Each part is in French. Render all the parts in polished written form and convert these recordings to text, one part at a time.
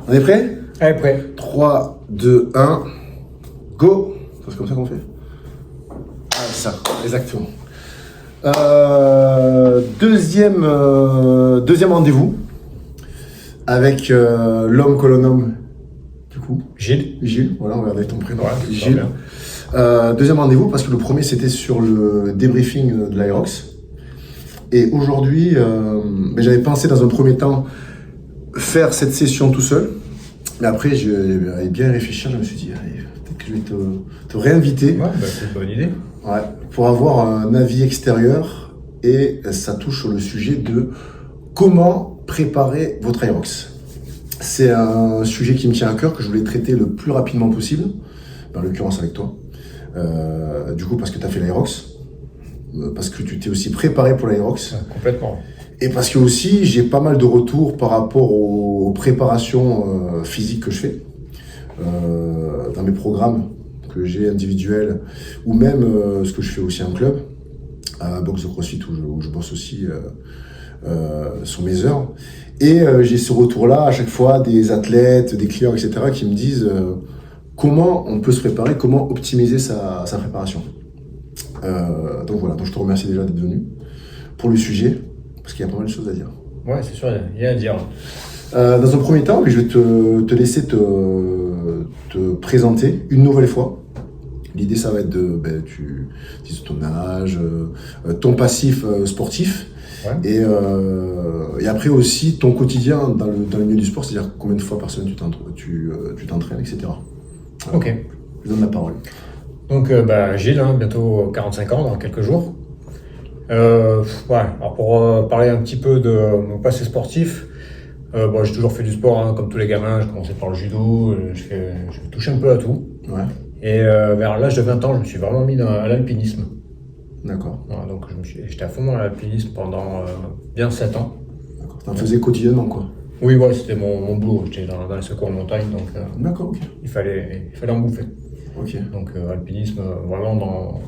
On est prêt? Allez, prêt. 3, 2, 1, go! C'est comme ça qu'on fait? Ah, ça, exactement. Deuxième rendez-vous avec l'homme que l'on nomme, du coup, Gilles, voilà, on va regarder ton prénom. Ouais, Gilles. Deuxième rendez-vous parce que le premier c'était sur le débriefing de l'Aerox. Et aujourd'hui, j'avais pensé dans un premier temps faire cette session tout seul. Mais après, j'avais bien réfléchi, je me suis dit, allez, peut-être que je vais te réinviter. Ouais, c'est une bonne idée. Ouais, pour avoir un avis extérieur. Et ça touche sur le sujet de comment préparer votre Aerox. C'est un sujet qui me tient à cœur, que je voulais traiter le plus rapidement possible, en l'occurrence avec toi. Du coup, parce que tu as fait l'Aerox, parce que tu t'es aussi préparé pour l'Aerox. Ouais, complètement. Et parce que aussi, j'ai pas mal de retours par rapport aux préparations physiques que je fais dans mes programmes que j'ai individuels ou même ce que je fais aussi en club, à Box de CrossFit où je bosse aussi sur mes heures. Et j'ai ce retour-là à chaque fois des athlètes, des clients, etc. qui me disent comment on peut se préparer, comment optimiser sa préparation. Donc voilà, donc je te remercie déjà d'être venu pour le sujet. Parce qu'il y a pas mal de choses à dire. Ouais, c'est sûr, il y a à dire. Dans un premier temps, je vais te laisser te présenter une nouvelle fois. L'idée, ça va être tu dis ton âge, ton passif sportif. Ouais. Et après aussi ton quotidien dans le milieu du sport, c'est-à-dire combien de fois par semaine tu t'entraînes, etc. Voilà. Ok. Je donne la parole. Donc, Gilles, bientôt 45 ans dans quelques jours. Alors pour parler un petit peu de mon passé sportif, j'ai toujours fait du sport, comme tous les gamins. J'ai commencé par le judo, je touche un peu à tout. Ouais. Et vers l'âge de 20 ans, je me suis vraiment mis à l'alpinisme. D'accord. Voilà, donc j'étais à fond dans l'alpinisme pendant bien 7 ans. D'accord. T'en faisais quotidiennement, quoi. Oui, ouais, c'était mon boulot. J'étais dans les secours en montagne, donc D'accord, ok. il fallait en bouffer. Ok. Donc alpinisme vraiment dans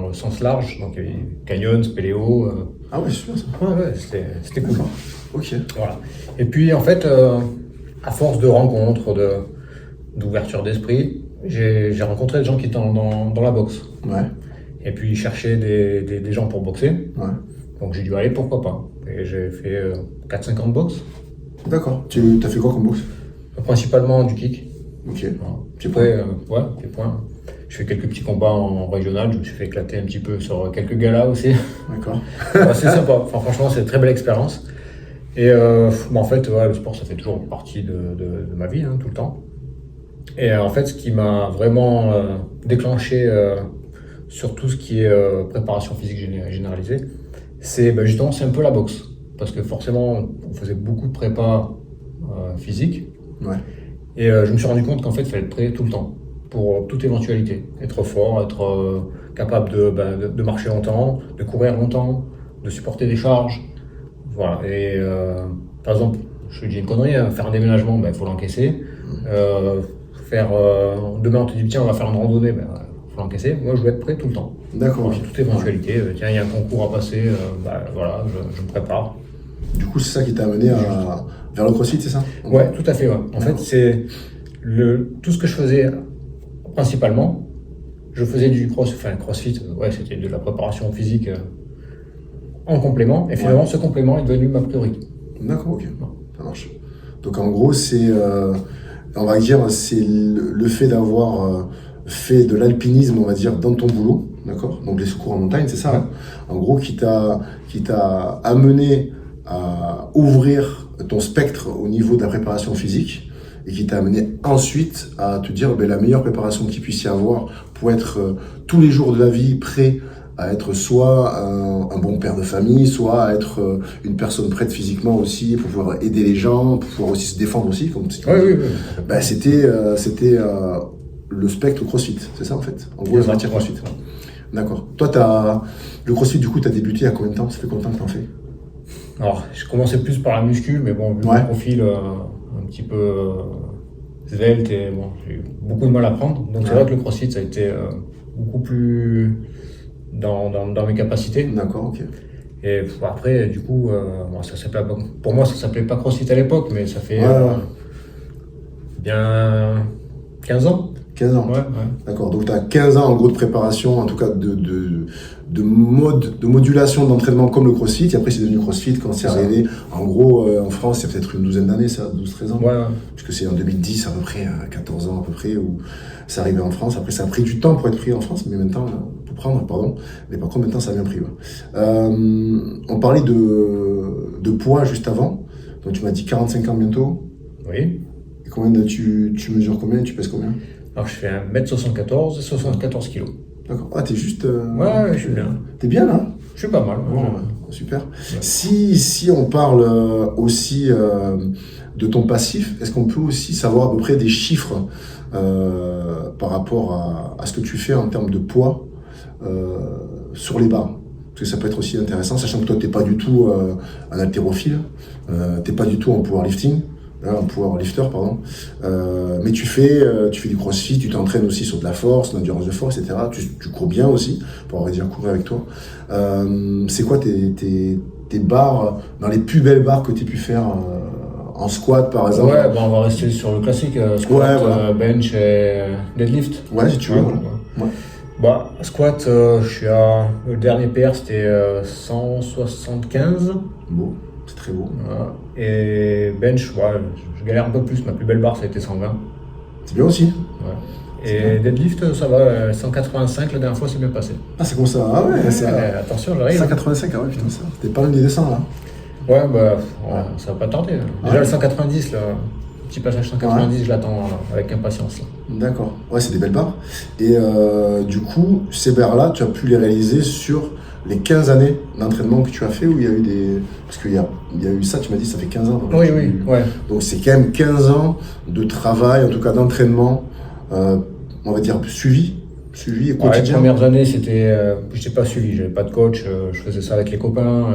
le sens large, donc il y avait canyon, spéléo. Ah ouais, super ça. Ouais, c'était cool. Ok. Voilà. Et puis en fait, à force de rencontres, d'ouverture d'esprit, j'ai rencontré des gens qui étaient dans la boxe. Ouais. Et puis ils cherchaient des gens pour boxer. Ouais. Donc j'ai dit allez, pourquoi pas. Et j'ai fait 4-5 ans de boxe. D'accord. Tu as fait quoi comme boxe? Principalement du kick. Ok. Voilà. Pieds Après, pieds points. Je fais quelques petits combats en régional, je me suis fait éclater un petit peu sur quelques galas aussi. D'accord. C'est sympa, enfin, franchement c'est une très belle expérience. Et en fait, le sport ça fait toujours partie de ma vie, tout le temps. Et en fait, ce qui m'a vraiment déclenché sur tout ce qui est préparation physique généralisée, c'est justement c'est un peu la boxe. Parce que forcément, on faisait beaucoup de prépa physique. Ouais. Et je me suis rendu compte qu'en fait, il fallait être prêt tout le temps, pour toute éventualité. Être fort, être capable de marcher longtemps, de courir longtemps, de supporter des charges. Voilà. Et par exemple, je te dis une connerie, faire un déménagement, il faut l'encaisser. Demain, on te dit, tiens, on va faire une randonnée, il faut l'encaisser. Moi, je veux être prêt tout le temps. D'accord. Pour toute éventualité. Tiens, il y a un concours à passer, voilà, je me prépare. Du coup, c'est ça qui t'a amené vers le CrossFit, c'est ça? Ouais, tout à fait. Ouais. En fait, c'est tout ce que je faisais principalement. Je faisais du CrossFit, c'était de la préparation physique en complément. Et finalement, ce complément est devenu ma priorité. D'accord, ok. Ça marche. Donc en gros, c'est, on va dire, c'est le fait d'avoir fait de l'alpinisme, on va dire, dans ton boulot, d'accord? Donc les secours en montagne, c'est ça, Ouais. En gros, qui t'a amené à ouvrir ton spectre au niveau de la préparation physique et qui t'a amené ensuite à te dire la meilleure préparation qu'il puisse y avoir pour être tous les jours de la vie prêt à être soit un bon père de famille, soit à être une personne prête physiquement aussi pour pouvoir aider les gens, pour pouvoir aussi se défendre aussi, comme tu dis. Oui. C'était le spectre CrossFit, c'est ça en fait? En gros, la matière CrossFit. D'accord. Toi, le CrossFit, du coup, tu as débuté il y a combien de temps? Ça fait combien de temps que tu en fais? Alors, je commençais plus par la muscu, mais bon, vu mon profil un petit peu svelte, et j'ai eu beaucoup de mal à prendre. Donc, c'est vrai que le CrossFit, ça a été beaucoup plus dans mes capacités. D'accord, ok. Et après, du coup, pour moi, ça s'appelait pas CrossFit à l'époque, mais ça fait bien 15 ans. 15 ans. Ouais. D'accord, donc tu as 15 ans en gros de préparation, en tout cas de mode de modulation d'entraînement comme le CrossFit, et après c'est devenu CrossFit quand c'est arrivé. En gros, en France, c'est peut-être une douzaine d'années, ça, 12-13 ans. Ouais. Puisque c'est en 2010 à peu près, 14 ans à peu près, où c'est arrivé en France. Après, ça a pris du temps pour être pris en France, mais maintenant, pour prendre, pardon. Mais par contre, maintenant, ça a bien pris. Ouais. On parlait de poids juste avant. Donc tu m'as dit 45 ans bientôt. Oui. Et tu mesures combien? Tu pèses combien? Alors je fais 1m74 et 74 kg. D'accord. Ah, t'es juste. Ouais, je suis bien. T'es bien là? Je suis pas mal. Bon, super. Ouais. Si on parle aussi de ton passif, est-ce qu'on peut aussi savoir à peu près des chiffres par rapport à ce que tu fais en termes de poids sur les barres? Parce que ça peut être aussi intéressant, sachant que toi, t'es pas du tout un haltérophile, t'es pas du tout en powerlifting. Un powerlifter, pardon. Mais tu fais du crossfit, tu t'entraînes aussi sur de la force, l'endurance de force, etc. Tu cours bien aussi, pour avoir déjà couru avec toi. C'est quoi tes barres, dans les plus belles barres que tu as pu faire en squat, par exemple? Ouais, on va rester sur le classique, squat, voilà. Bench et deadlift. Ouais, si tu veux. Ouais. Bah, squat, je suis à... Le dernier PR, c'était 175. Bon. C'est très beau. Voilà. Et bench, ouais, je galère un peu plus. Ma plus belle barre, ça a été 120. C'est bien aussi. Ouais. Et deadlift, ça va. 185, la dernière fois, c'est bien passé. Ah, c'est comme ça. Ah ouais, ça... attention, j'arrive. 185, ah ouais, putain, ça. T'es pas loin des dessins, là. Ouais, bah, ça va pas tarder. Déjà, le 190, là. Petit passage 190, je l'attends avec impatience. D'accord. Ouais, c'est des belles barres. Et du coup, ces barres-là, tu as pu les réaliser sur les 15 années d'entraînement que tu as fait, où il y a eu des... Parce qu'il y a eu ça, tu m'as dit, ça fait 15 ans. Oui. Donc c'est quand même 15 ans de travail, en tout cas d'entraînement, on va dire suivi et quotidien. Les premières années, c'était... je n'étais pas suivi, j'avais pas de coach, je faisais ça avec les copains.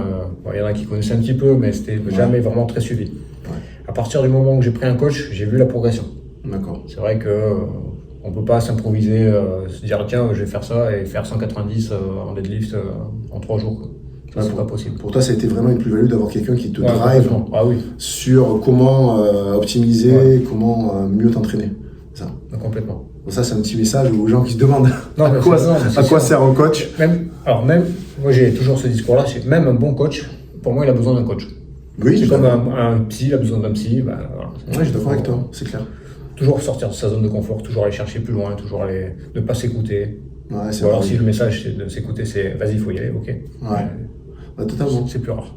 Il y en a qui connaissaient un petit peu, mais c'était jamais vraiment très suivi. Ouais. À partir du moment où j'ai pris un coach, j'ai vu la progression. D'accord. C'est vrai que... on ne peut pas s'improviser, se dire tiens, je vais faire ça et faire 190 en deadlift en 3 jours. Ça, c'est pas possible. Pour toi, ça a été vraiment une plus-value d'avoir quelqu'un qui te drive sur comment optimiser, comment mieux t'entraîner. Ça. Complètement. Donc ça, c'est un petit message aux gens qui se demandent à quoi sert un coach. Moi, j'ai toujours ce discours-là, c'est même un bon coach, pour moi, il a besoin d'un coach. Oui, c'est comme un psy, il a besoin d'un psy. Voilà. Ouais, je suis d'accord avec toi, c'est clair. Toujours sortir de sa zone de confort, toujours aller chercher plus loin, toujours aller ne pas s'écouter. Ouais, ou alors si le message c'est de s'écouter, c'est vas-y, il faut y aller, ok. Ouais, totalement. C'est plus rare.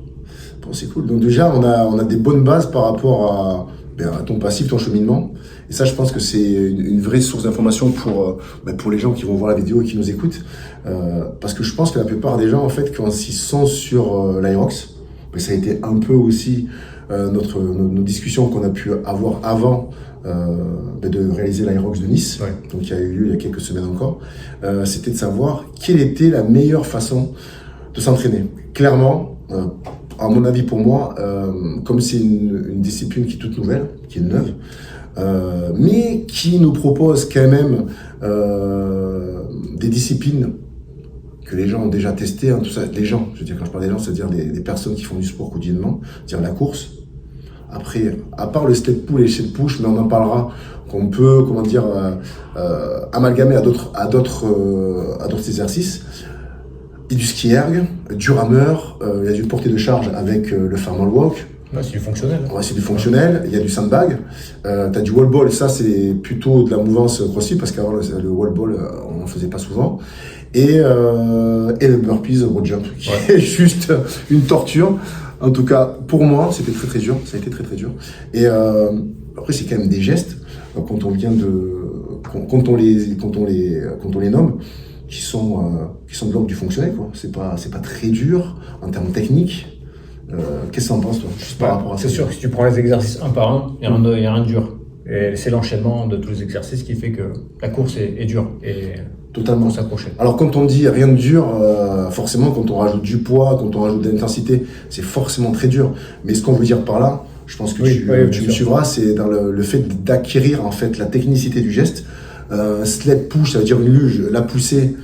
Bon, c'est cool. Donc déjà, on a des bonnes bases par rapport à ton passif, ton cheminement. Et ça, je pense que c'est une vraie source d'information pour les gens qui vont voir la vidéo et qui nous écoutent. Parce que je pense que la plupart des gens, en fait, quand ils sont sur l'Aerox, ça a été un peu aussi nos discussions qu'on a pu avoir avant de réaliser l'Aerox de Nice, donc qui a eu lieu il y a quelques semaines encore, c'était de savoir quelle était la meilleure façon de s'entraîner. Clairement, à mon avis pour moi, comme c'est une discipline qui est toute nouvelle, qui est neuve, mais qui nous propose quand même des disciplines que les gens ont déjà testées, hein, tout ça, les gens, je veux dire quand je parle des gens, c'est-à-dire des personnes qui font du sport quotidiennement, c'est-à-dire la course. Après, à part le step pull et le step push, mais on en parlera, qu'on peut, amalgamer à d'autres exercices. Il y a du ski erg, du rameur, il y a du portée de charge avec le thermal walk. Ouais, c'est du fonctionnel. Ouais, c'est du fonctionnel. Il y a du sandbag. T'as du wall ball, ça c'est plutôt de la mouvance crossfit parce qu'avant le wall ball, on n'en faisait pas souvent. Et le burpees road jump, qui est juste une torture. En tout cas, pour moi, c'était très dur. Ça a été très dur. Et après, c'est quand même des gestes quand on les nomme, qui sont de l'ordre du fonctionnel, quoi. C'est pas très dur en termes techniques. Qu'est-ce que t'en penses, toi, juste par rapport à ça? C'est sûr que si tu prends les exercices un par un, il y a rien de dur. Et c'est l'enchaînement de tous les exercices qui fait que la course est dure. Et totalement. Faut s'accrocher. Alors quand on dit rien de dur, forcément quand on rajoute du poids, quand on rajoute de l'intensité, c'est forcément très dur. Mais ce qu'on veut dire par là, je pense que tu me suivras, c'est dans le fait d'acquérir en fait la technicité du geste. Sled push, ça veut dire une luge, la pousser.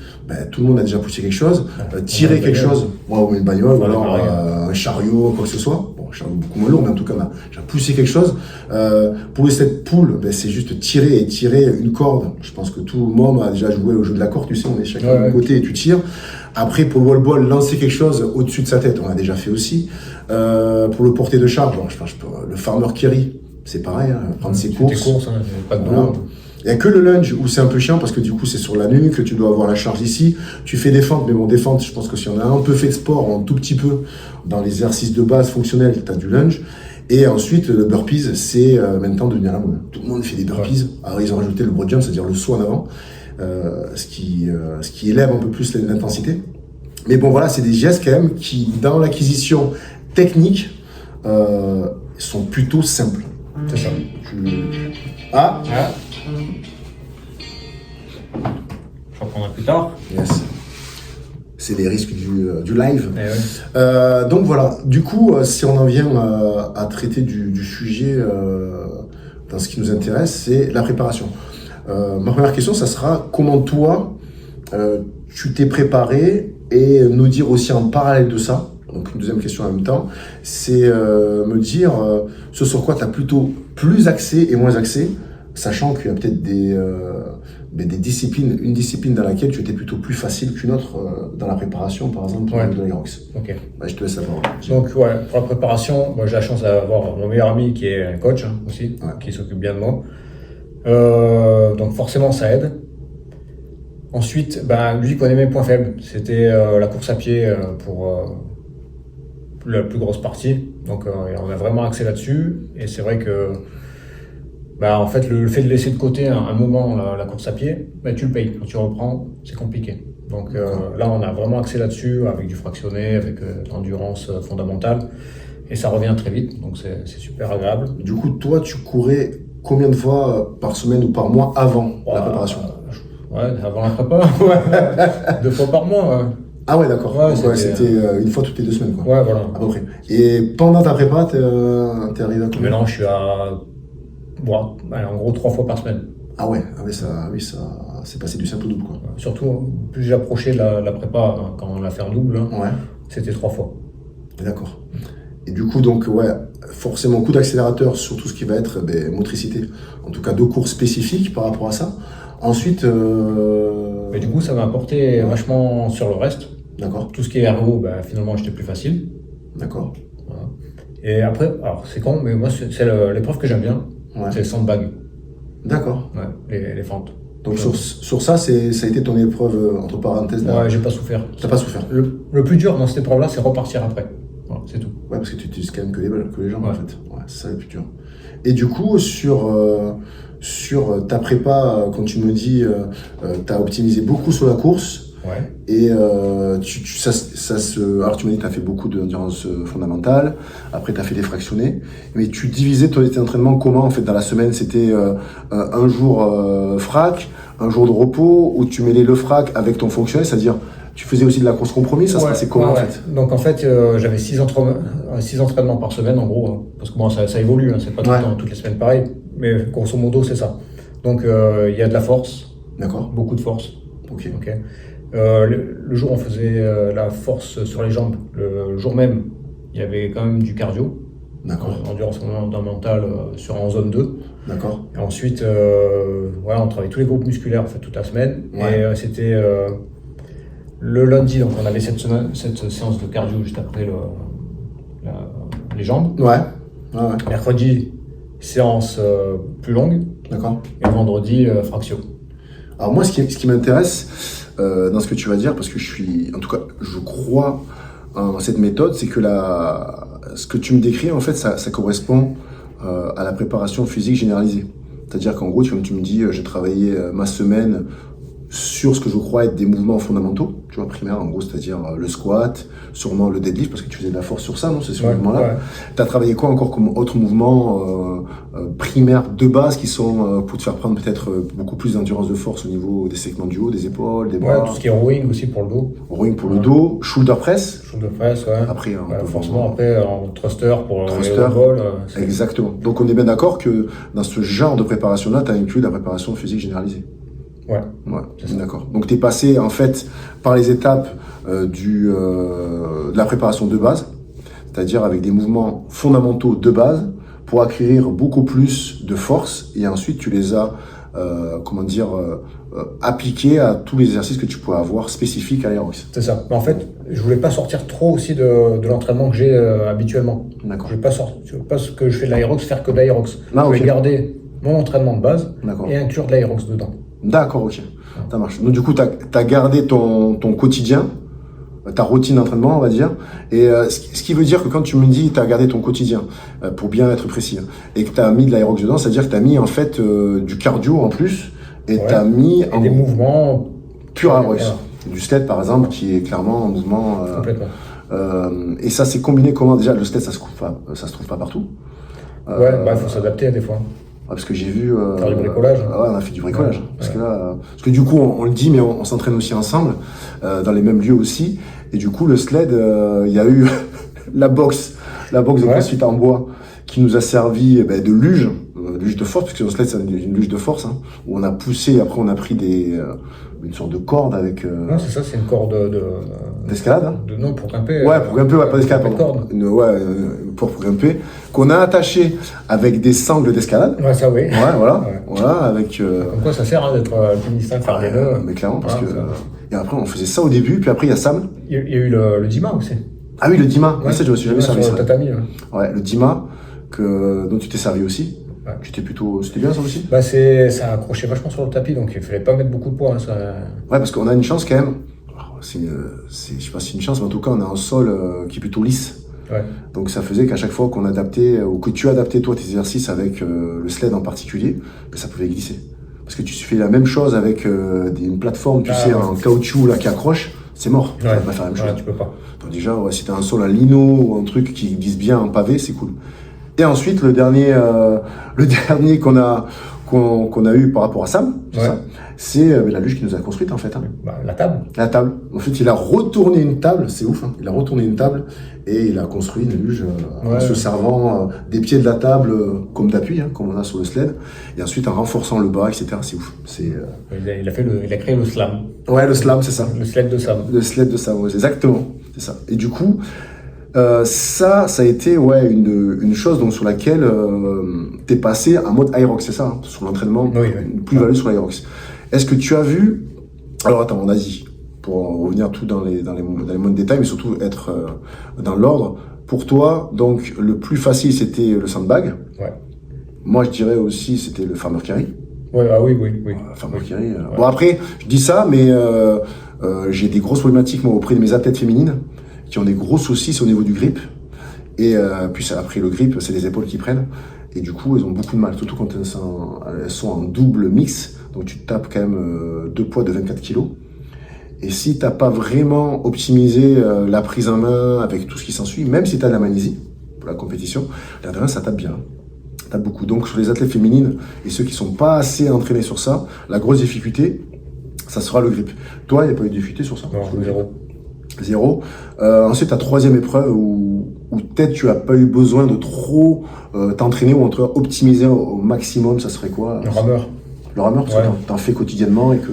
Tout le monde a déjà poussé quelque chose. Tirer quelque chose, ou une bagnole, ou alors un chariot, quoi que ce soit. Bon, charge beaucoup moins lourd, mais en tout cas, j'ai poussé quelque chose. Pour le set pull, c'est juste tirer une corde. Je pense que tout le monde a déjà joué au jeu de la corde, tu sais, on est chacun de l'autre côté et tu tires. Après, pour le wall ball, lancer quelque chose au-dessus de sa tête, on l'a déjà fait aussi. Pour le porter de charge, le farmer carry, c'est pareil, prendre ses courses. Tes courses, pas de dos. Il n'y a que le lunge où c'est un peu chiant parce que du coup c'est sur la nuque que tu dois avoir la charge ici. Tu fais des fentes, mais bon, des fentes, je pense que si on a un peu fait de sport, un tout petit peu, dans les exercices de base fonctionnels, tu as du lunge. Et ensuite, le burpees, c'est maintenant devenir la mode. Tout le monde fait des burpees. Alors ils ont rajouté le broad jump, c'est-à-dire le saut en avant, ce qui élève un peu plus l'intensité. Mais bon, voilà, c'est des gestes quand même qui, dans l'acquisition technique, sont plutôt simples. C'est ça. Ah. Je reprendrai plus tard. Yes. C'est les risques du live. Ouais. Donc voilà, du coup, si on en vient à traiter du sujet dans ce qui nous intéresse, c'est la préparation. Ma première question, ça sera comment toi, tu t'es préparé et nous dire aussi en parallèle de ça, donc une deuxième question en même temps, c'est me dire ce sur quoi tu as plutôt plus axé et moins axé, sachant qu'il y a peut-être des disciplines, une discipline dans laquelle tu étais plutôt plus facile qu'une autre dans la préparation, par exemple, de l'Aerox. Ok. Je te laisse la parole. Donc, pour la préparation, moi j'ai la chance d'avoir mon meilleur ami qui est un coach aussi, qui s'occupe bien de moi. Donc, forcément, ça aide. Ensuite, lui connaît mes points faibles. C'était la course à pied pour la plus grosse partie. Donc, on a vraiment axé là-dessus. Et c'est vrai que en fait, le fait de laisser de côté un moment la course à pied, tu le payes. Quand tu reprends, c'est compliqué. Donc là, on a vraiment axé là-dessus avec du fractionné, avec l'endurance fondamentale. Et ça revient très vite, donc c'est super agréable. Du coup, toi, tu courais combien de fois par semaine ou par mois avant la préparation? Avant la prépa, 2 fois par mois. Ah ouais, d'accord. C'était une fois toutes les 2 semaines, quoi. Ouais, voilà. À peu près. Et pendant ta prépa, t'es arrivé à combien? Maintenant, je suis à en gros 3 fois par semaine. Ah ouais, ça c'est passé du simple au double, quoi. Surtout, plus j'approchais la prépa, quand on l'a fait en double, c'était 3 fois. D'accord. Et du coup, donc, forcément, coup d'accélérateur sur tout ce qui va être motricité. En tout cas, 2 cours spécifiques par rapport à ça. Ensuite... Mais du coup, ça m'a apporté vachement sur le reste. D'accord. Tout ce qui est ergo, finalement, j'étais plus facile. D'accord. Voilà. Et après, alors c'est con, mais moi, c'est l'épreuve que j'aime bien. C'est le sandbag. D'accord. Ouais, les fentes. Donc sur ça, ça a été ton épreuve, entre parenthèses. Ouais, j'ai pas souffert. T'as pas souffert. Le plus dur dans cette épreuve-là, c'est repartir après. Voilà, c'est tout. Ouais, parce que tu utilises quand même que les jambes, en fait. Ouais, c'est ça le plus dur. Et du coup, sur ta prépa, quand tu me dis, tu as optimisé beaucoup sur la course. Ouais. Et alors tu m'as dit que tu as fait beaucoup d'endurance fondamentale, après tu as fait des fractionnés, mais tu divisais ton entraînement comment en fait dans la semaine? C'était un jour frac, un jour de repos, où tu mêlais le frac avec ton fonctionnel, c'est-à-dire tu faisais aussi de la course compromis, ça se passait comment en fait? Donc en fait j'avais 6 entraînements par semaine en gros, parce que bon, ça évolue, c'est pas tout le temps, toutes les semaines pareil, mais grosso modo c'est ça. Donc il y a de la force, beaucoup de force. Ok. Le jour où on faisait la force sur les jambes, le jour même, il y avait quand même du cardio. D'accord. Endurance fondamentale en zone 2. D'accord. Et ensuite, on travaillait tous les groupes musculaires en fait, toute la semaine. Et c'était le lundi, donc on avait cette séance de cardio juste après les jambes. Mercredi, séance plus longue. D'accord. Et vendredi, fraction. Alors moi, ce qui m'intéresse dans ce que tu vas dire, parce que je crois en cette méthode, c'est que ce que tu me décris, en fait, ça correspond à la préparation physique généralisée. C'est-à-dire qu'en gros, tu me dis, j'ai travaillé ma semaine sur ce que je crois être des mouvements fondamentaux, tu vois, primaires, en gros, c'est-à-dire le squat, sûrement le deadlift, parce que tu faisais de la force sur ça, non? C'est ce mouvement-là. Tu as travaillé quoi encore comme autres mouvements primaires de base qui sont pour te faire prendre peut-être beaucoup plus d'endurance de force au niveau des segments du haut, des épaules, des bras? Tout ce qui est rowing aussi pour le dos. Rowing pour le dos, shoulder press. Shoulder press, Après, forcément, après, en thruster pour thruster, le vol. Exactement. Donc, on est bien d'accord que dans ce genre de préparation-là, tu as inclus la préparation physique généralisée. Ouais, d'accord. Donc tu es passé en fait par les étapes de la préparation de base. c'est-à-dire avec des mouvements fondamentaux de base pour acquérir beaucoup plus de force et ensuite tu les as appliqués à tous les exercices que tu pourrais avoir spécifiques à l'aérox. C'est ça. Mais en fait, je voulais pas sortir trop aussi de l'entraînement que j'ai habituellement. D'accord. Je veux pas ce que je fais de l'aérox, faire que de l'aérox. Ah, je vais ok. garder mon entraînement de base D'accord. et inclure de l'aérox dedans. D'accord, ok. Ça marche. Donc du coup, tu as gardé ton quotidien, ta routine d'entraînement, on va dire. Et ce qui veut dire que quand tu me dis tu as gardé ton quotidien, pour bien être précis, hein, et que tu as mis de l'aérox dedans, c'est-à-dire que tu as mis en fait du cardio en plus, et tu as mis des mouvements pur aérox. Voilà. Du sled par exemple, qui est clairement un mouvement... Complètement. Et ça, c'est combiné comment? Déjà, le sled, ça se trouve pas partout. Il faut s'adapter des fois. Parce que j'ai vu... Faire du bricolage. Ouais, on a fait du bricolage. Parce que du coup, on le dit, mais on s'entraîne aussi ensemble, dans les mêmes lieux aussi. Et du coup, le sled, il y a eu la boxe de CrossFit en bois, qui nous a servi de luge de force, parce que le sled, c'est une luge de force, hein, où on a poussé, après on a pris une sorte de corde avec... Non, c'est ça, c'est une corde d'escalade, hein. Non, pour grimper. Ouais, pour grimper, pas d'escalade, pardon. Pour grimper, qu'on a attaché avec des sangles d'escalade. Ouais, ça oui. Ouais, voilà. Voilà, avec... Comme quoi ça sert d'être alpiniste, de faire des nœuds. Mais clairement, parce que... Et après, on faisait ça au début, puis après, il y a Sam. Il y a eu le Dima aussi. Ah oui, le Dima. Ouais, ça, je me suis jamais servi. Sur le tatami. Ouais, le Dima, dont tu t'es servi aussi. Ouais. C'était bien ça aussi. Ça accrochait vachement sur le tapis, donc il fallait pas mettre beaucoup de poids. Hein, ça... Ouais, parce qu'on a une chance quand même. Je sais pas si c'est une chance, mais en tout cas, on a un sol qui est plutôt lisse. Ouais. Donc ça faisait qu'à chaque fois qu'on adaptait, ou que tu adaptais toi tes exercices avec le sled en particulier, ça pouvait glisser. Parce que tu fais la même chose avec une plateforme, en caoutchouc là, qui accroche, c'est mort. Tu vas pas faire la même chose. Tu peux pas. Donc déjà, si t'as un sol en lino ou un truc qui glisse bien en pavé, c'est cool. Et ensuite, le dernier qu'on a eu par rapport à Sam, c'est la luge qu'il nous a construite en fait. Hein. La table. La table. En fait, il a retourné une table, c'est ouf. Hein. Il a retourné une table et il a construit une luge en se servant des pieds de la table comme d'appui, hein, comme on a sur le sled, et ensuite en renforçant le bas, etc. C'est ouf. Il a créé le slam. Ouais, le slam, c'est ça. Le sled de Sam. Le sled de Sam, ouais, exactement. C'est ça. Et du coup. Ça a été une chose donc sur laquelle t'es passé en mode aérox, c'est ça, hein, sur l'entraînement, une plus-value sur l'aérox. Est-ce que tu as vu, alors attends, on a dit, pour revenir tout dans les moindres détails, mais surtout être dans l'ordre, pour toi, donc le plus facile c'était le sandbag. Ouais. Moi je dirais aussi c'était le farmer carry. Ouais, oui. Farmer carry. Bon après, je dis ça, mais j'ai des grosses problématiques moi auprès de mes athlètes féminines, qui ont des gros soucis au niveau du grip. Et puis après le grip, c'est les épaules qui prennent. Et du coup, elles ont beaucoup de mal, surtout quand elles sont en double mix. Donc tu tapes quand même 2 poids de 24 kg. Et si t'as pas vraiment optimisé la prise en main avec tout ce qui s'ensuit, même si tu as de la magnésie pour la compétition, l'adrénaline ça tape bien. Ça tape beaucoup. Donc sur les athlètes féminines et ceux qui sont pas assez entraînés sur ça, la grosse difficulté, ça sera le grip. Toi, il n'y a pas eu de difficulté sur ça? Non, Zéro. Ensuite, ta troisième épreuve où peut-être tu as pas eu besoin de trop t'entraîner ou en tout cas optimiser au maximum, ça serait quoi? Le rameur. Le rameur, parce que t'en fais quotidiennement et que...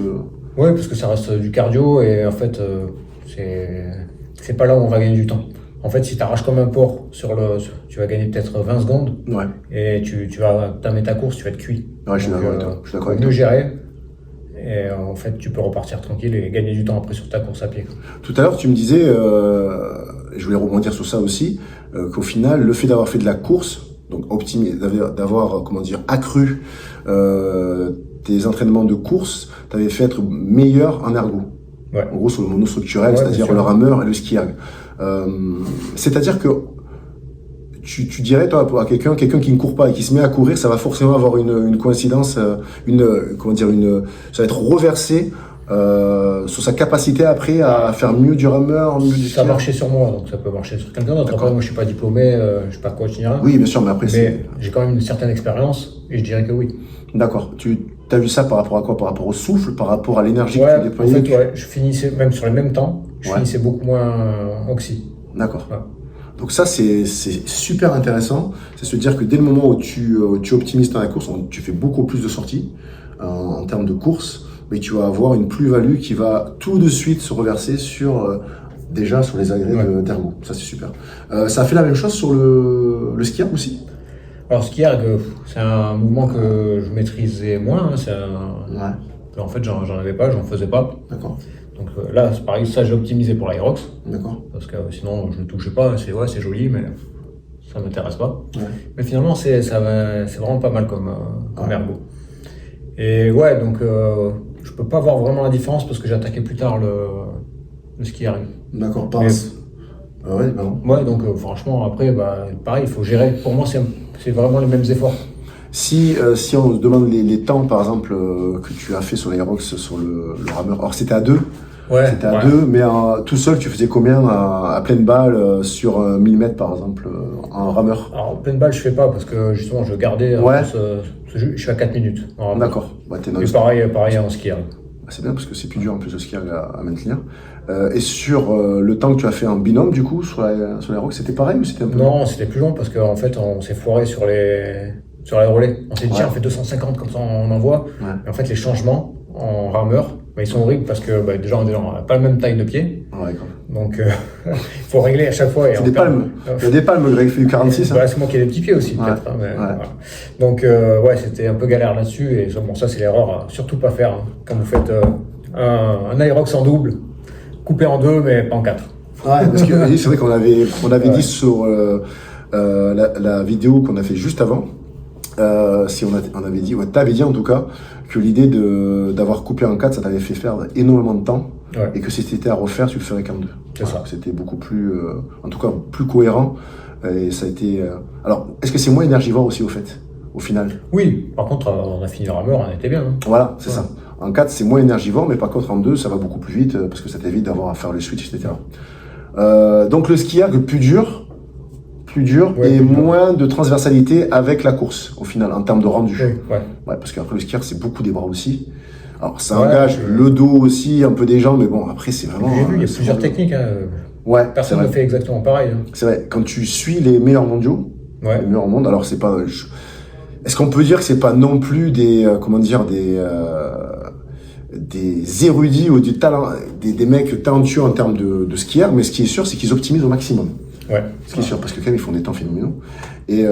Ouais, parce que ça reste du cardio et en fait, c'est pas là où on va gagner du temps. En fait, si tu arraches comme un porc tu vas gagner peut-être 20 secondes et tu vas tamer ta course, tu vas être cuit. Ouais, je suis d'accord avec toi. Mieux gérer. Et en fait, tu peux repartir tranquille et gagner du temps après sur ta course à pied. Tout à l'heure, tu me disais, je voulais rebondir sur ça aussi, qu'au final, le fait d'avoir fait de la course, donc d'avoir, accru tes entraînements de course, t'avais fait être meilleur en ergo. Ouais. En gros, sur le monostructurel, c'est-à-dire le rameur et le skiag. C'est-à-dire que tu dirais, toi, à quelqu'un qui ne court pas et qui se met à courir, ça va forcément avoir une coïncidence, ça va être reversé sur sa capacité après à faire mieux du rameur, mieux du skieur. Ça a marché sur moi, donc ça peut marcher sur quelqu'un d'autre. Après, moi, je suis pas diplômé, je suis pas coach ni rien. Oui, bien sûr, mais après, j'ai quand même une certaine expérience et je dirais que oui. D'accord. Tu as vu ça par rapport à quoi? Par rapport au souffle, par rapport à l'énergie que tu déployais? En fait, je finissais même sur les mêmes temps, je finissais beaucoup moins oxy. D'accord. Ouais. Donc ça, c'est super intéressant. C'est se dire que dès le moment où tu optimises dans la course, tu fais beaucoup plus de sorties en termes de course, mais tu vas avoir une plus-value qui va tout de suite se reverser sur déjà sur les agrès Ouais. d'ergo. Ça, c'est super. Ça a fait la même chose sur le ski erg aussi? Alors, ski erg, c'est un mouvement que je maîtrisais moins. Hein, Ouais, en fait, j'en avais pas, j'en faisais pas. d'accord. Donc là, c'est pareil, ça j'ai optimisé pour l'Aerox. D'accord. Parce que sinon, je ne touchais pas. C'est joli, mais ça m'intéresse pas. Ouais. Mais finalement, c'est vraiment pas mal comme Ouais. ergo. Et ouais, donc je peux pas voir vraiment la différence parce que j'ai attaqué plus tard le ski erg. D'accord. Mais- Ouais, bah non. Ouais, donc franchement, après, pareil, il faut gérer. Pour moi, c'est vraiment les mêmes efforts. Si on se demande les temps, par exemple, que tu as fait sur l'Aerox, sur le rameur, alors c'était à deux, Ouais, c'était à ouais. deux, mais tout seul, tu faisais combien à pleine balle sur 1000 mètres, par exemple, en rameur? Alors, pleine balle, je fais pas parce que justement, je gardais. Ouais. Je suis à 4 minutes. D'accord. Bah, t'es Et non-stop. pareil en ski erg. C'est bien parce que c'est plus dur en plus le ski erg à maintenir. Et sur le temps que tu as fait en binôme, du coup, sur l'Aerox, c'était pareil ou c'était un peu? Non, c'était plus long parce qu'en fait, on s'est foiré sur les relais. On s'est dit, Ouais. tiens, on fait 250 comme ça, on envoie. Ouais. Et en fait, les changements en rameur, ils sont horribles parce que déjà, on n'a pas la même taille de pied. Ouais, d'accord. Donc, il faut régler à chaque fois. Et C'est on des perd- palmes. Il y a des palmes, Greg, fait du 46. Hein. Bah, c'est moi qui ai des petits pieds aussi, Ouais. peut-être. Hein, mais Ouais. voilà. Donc, ouais, c'était un peu galère là-dessus. Et bon, ça, c'est l'erreur à surtout pas faire. Hein. Quand vous faites un Aerox en double, coupé en deux, mais pas en quatre. Ouais, parce que oui, c'est vrai qu'on avait dit sur la vidéo qu'on a fait juste avant, si on avait dit, ouais, t'avais dit en tout cas, que l'idée d'avoir coupé en 4, ça t'avait fait perdre énormément de temps, Ouais. et que si c'était à refaire, tu le ferais qu'en 2. C'est ça. C'était beaucoup plus, en tout cas, plus cohérent, et ça a été... Alors, est-ce que c'est moins énergivore aussi, au fait, au final? Oui, par contre, on a fini le rameur, on était bien. Hein. Voilà, c'est Ouais. ça. En 4, c'est moins énergivore, mais par contre, en 2, ça va beaucoup plus vite, parce que ça t'évite d'avoir à faire le switch, etc. Donc le ski erg plus dur Ouais, et plus dur. moins de transversalité avec la course, au final, en termes de rendu. Oui, ouais. Ouais, parce qu'après le ski erg, c'est beaucoup des bras aussi. Alors ça Ouais, engage puis- le dos aussi, un peu des jambes, mais bon, après c'est vraiment... J'ai vu, il y a c'est plusieurs vraiment- techniques. Hein. Ouais, c'est Personne ne vrai. fait exactement pareil. Hein. C'est vrai. Quand tu suis les meilleurs mondiaux, Ouais. les meilleurs au monde, alors c'est pas... Est-ce qu'on peut dire que c'est pas non plus des... comment dire, des érudits ou du talent, des mecs talentueux en termes de ski erg, mais ce qui est sûr, c'est qu'ils optimisent au maximum. Ouais. Ce qui est sûr, parce que quand même, ils font des temps phénoménaux. Et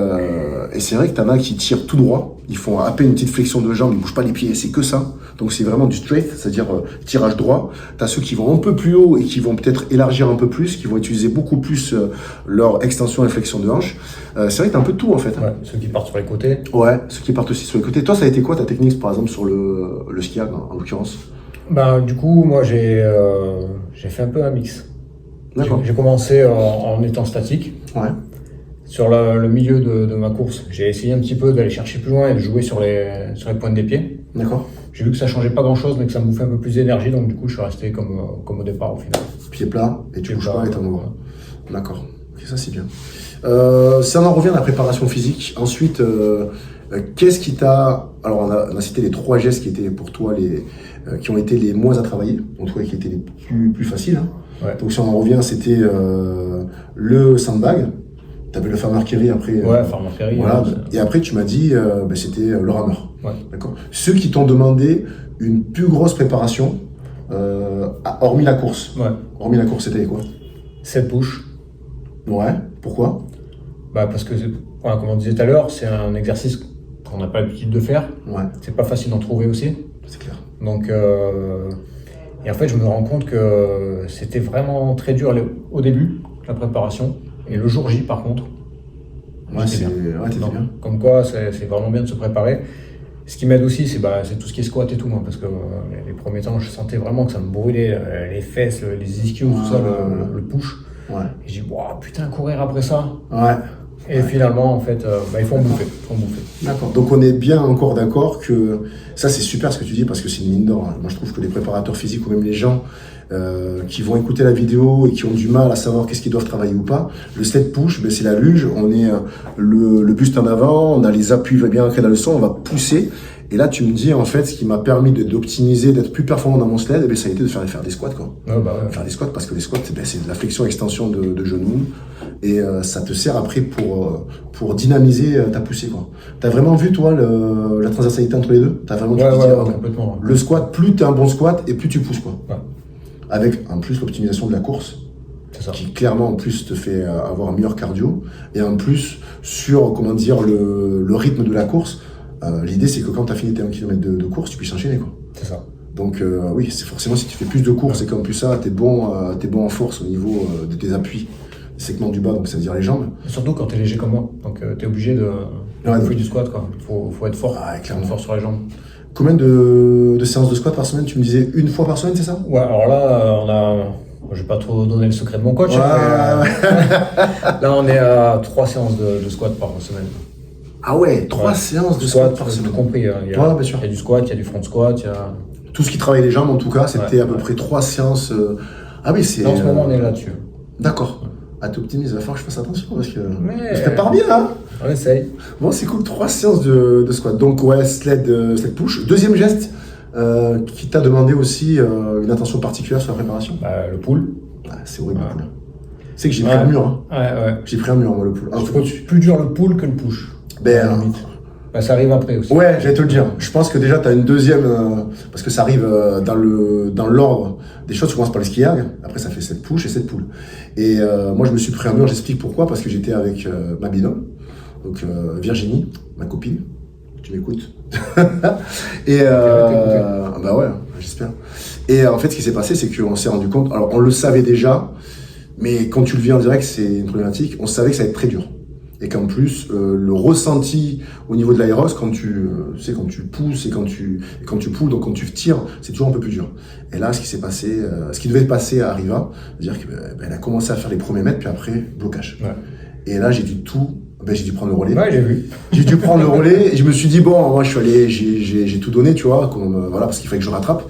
c'est vrai que t'en as qui tirent tout droit, ils font à peine une petite flexion de jambe, ils bougent pas les pieds, c'est que ça. Donc c'est vraiment du straight, c'est-à-dire tirage droit. T'as ceux qui vont un peu plus haut et qui vont peut-être élargir un peu plus, qui vont utiliser beaucoup plus leur extension et flexion de hanche. C'est vrai que t'as un peu de tout en fait. Ouais. Ceux qui partent sur les côtés. Ouais, ceux qui partent aussi sur les côtés. Toi, ça a été quoi ta technique, par exemple, sur le ski erg, en l'occurrence? Du coup, moi, j'ai fait un peu un mix. D'accord. J'ai commencé en étant statique. Ouais. Sur le milieu de ma course, j'ai essayé un petit peu d'aller chercher plus loin et de jouer sur les pointes des pieds. D'accord. J'ai vu que ça changeait pas grand-chose, mais que ça me bouffait un peu plus d'énergie, donc du coup, je suis resté comme au départ au final. Pied plat, et tu Pied bouges plat, pas et t'en ouais. vois. D'accord. Ok, ça c'est bien. Ça en revient à la préparation physique. Ensuite, qu'est-ce qui t'a... Alors on a cité les 3 gestes qui étaient pour toi qui ont été les moins à travailler, en tout cas qui étaient les plus faciles. Hein. Ouais. Donc si on en revient, c'était le sandbag. T'avais le farmer carry après. Ouais, Farmer Ferry. Voilà. c'est- Et après tu m'as dit c'était le rameur. Ouais. D'accord. Ceux qui t'ont demandé une plus grosse préparation, hormis la course. Ouais. Hormis la course, c'était quoi? 7 push. Ouais. Pourquoi? Parce que, voilà, comme on disait tout à l'heure, c'est un exercice qu'on n'a pas l'habitude de faire. Ouais, C'est pas facile d'en trouver aussi. c'est clair. Donc, et en fait, je me rends compte que c'était vraiment très dur au début, la préparation. Et le jour J, par contre, Ouais, j'étais bien. t'étais Donc, bien. comme quoi, c'est vraiment bien de se préparer. Ce qui m'aide aussi, c'est tout ce qui est squat et tout, moi, parce que les premiers temps, je sentais vraiment que ça me brûlait les fesses, les ischios, tout ça, le push. Ouais. Et j'ai dit, wow, putain, courir après ça. Ouais. Et finalement, en fait, il faut en bouffer. D'accord. Donc on est bien encore d'accord que ça c'est super ce que tu dis parce que c'est une mine d'or. Hein. Moi je trouve que les préparateurs physiques ou même les gens qui vont écouter la vidéo et qui ont du mal à savoir qu'est-ce qu'ils doivent travailler ou pas, le step push, c'est la luge, on est le buste en avant, on a les appuis bien ancrés dans le sol, on va pousser. Et là tu me dis en fait ce qui m'a permis d'optimiser, d'être plus performant dans mon sled, ça a été de faire des squats quoi. Ouais, ouais. Faire des squats parce que les squats c'est de la flexion-extension de genoux et ça te sert après pour dynamiser ta poussée quoi. T'as vraiment vu toi la transversalité entre les deux? T'as vraiment tu te dis, ah ouais, complètement. Ouais. le squat, plus t'es un bon squat et plus tu pousses quoi. Ouais. Avec en plus l'optimisation de la course C'est ça. qui clairement en plus te fait avoir un meilleur cardio, et en plus sur, comment dire, le rythme de la course, l'idée c'est que quand tu as fini tes 1 km de course, tu puisses enchaîner, quoi. C'est ça. Donc oui, c'est forcément si tu fais plus de courses et qu'en plus ça, t'es bon en force au niveau de tes appuis, des segments du bas, donc c'est-à-dire les jambes. Et surtout quand tu es léger comme moi, donc tu es obligé de faire du squat, quoi. Faut être fort, clairement. fort sur les jambes. Combien de séances de squat par semaine? Tu me disais une fois par semaine, c'est ça? Ouais, alors là, je vais pas trop donner le secret de mon coach. Ouais. Là, on est à 3 séances de squat par semaine. Ah ouais, 3 séances de squat par semaine. Tout compris. Hein. Il bien sûr. y a du squat, il y a du front squat, il y a... Tout ce qui travaille les jambes, en tout cas, c'était à peu près 3 séances. Ah oui, c'est. Là, en ce moment, on est là-dessus. D'accord. Ah, t'optimises, il va falloir que je fasse attention parce que. Mais... Je prépare bien, hein. On essaye. Bon, c'est cool, 3 séances de squat. Donc, ouais, sled push. Deuxième geste qui t'a demandé aussi une attention particulière sur la préparation. Le pull. Ah, c'est horrible, le pull. C'est que j'ai pris un mur. Hein. Ouais. J'ai pris un mur, moi, le pull. Je trouve plus dur le pull que le push. Ça arrive après aussi. Ouais, j'allais te le dire. Je pense que déjà, tu as une deuxième, parce que ça arrive dans l'ordre des choses. Tu commences par les skiers, après ça fait 7 push et 7 pull. Et moi, je me suis pris un mur, j'explique pourquoi, parce que j'étais avec ma binôme, donc Virginie, ma copine. Tu m'écoutes? Et bah ouais, j'espère. Et en fait, ce qui s'est passé, c'est qu'on s'est rendu compte, alors on le savait déjà, mais quand tu le vis en direct, c'est une problématique. On savait que ça allait être très dur. Et qu'en plus, le ressenti au niveau de l'aéros, quand tu pousses et quand tu poules, donc quand tu tires, c'est toujours un peu plus dur. Et là, ce qui s'est passé, ce qui devait passer à Arriva, c'est-à-dire qu'elle a commencé à faire les premiers mètres, puis après, blocage. Ouais. Et là, j'ai dû prendre le relais. Ouais, j'ai vu. J'ai dû prendre le relais, et je me suis dit, bon, moi, je suis allé, j'ai tout donné, tu vois, voilà, parce qu'il fallait que je rattrape.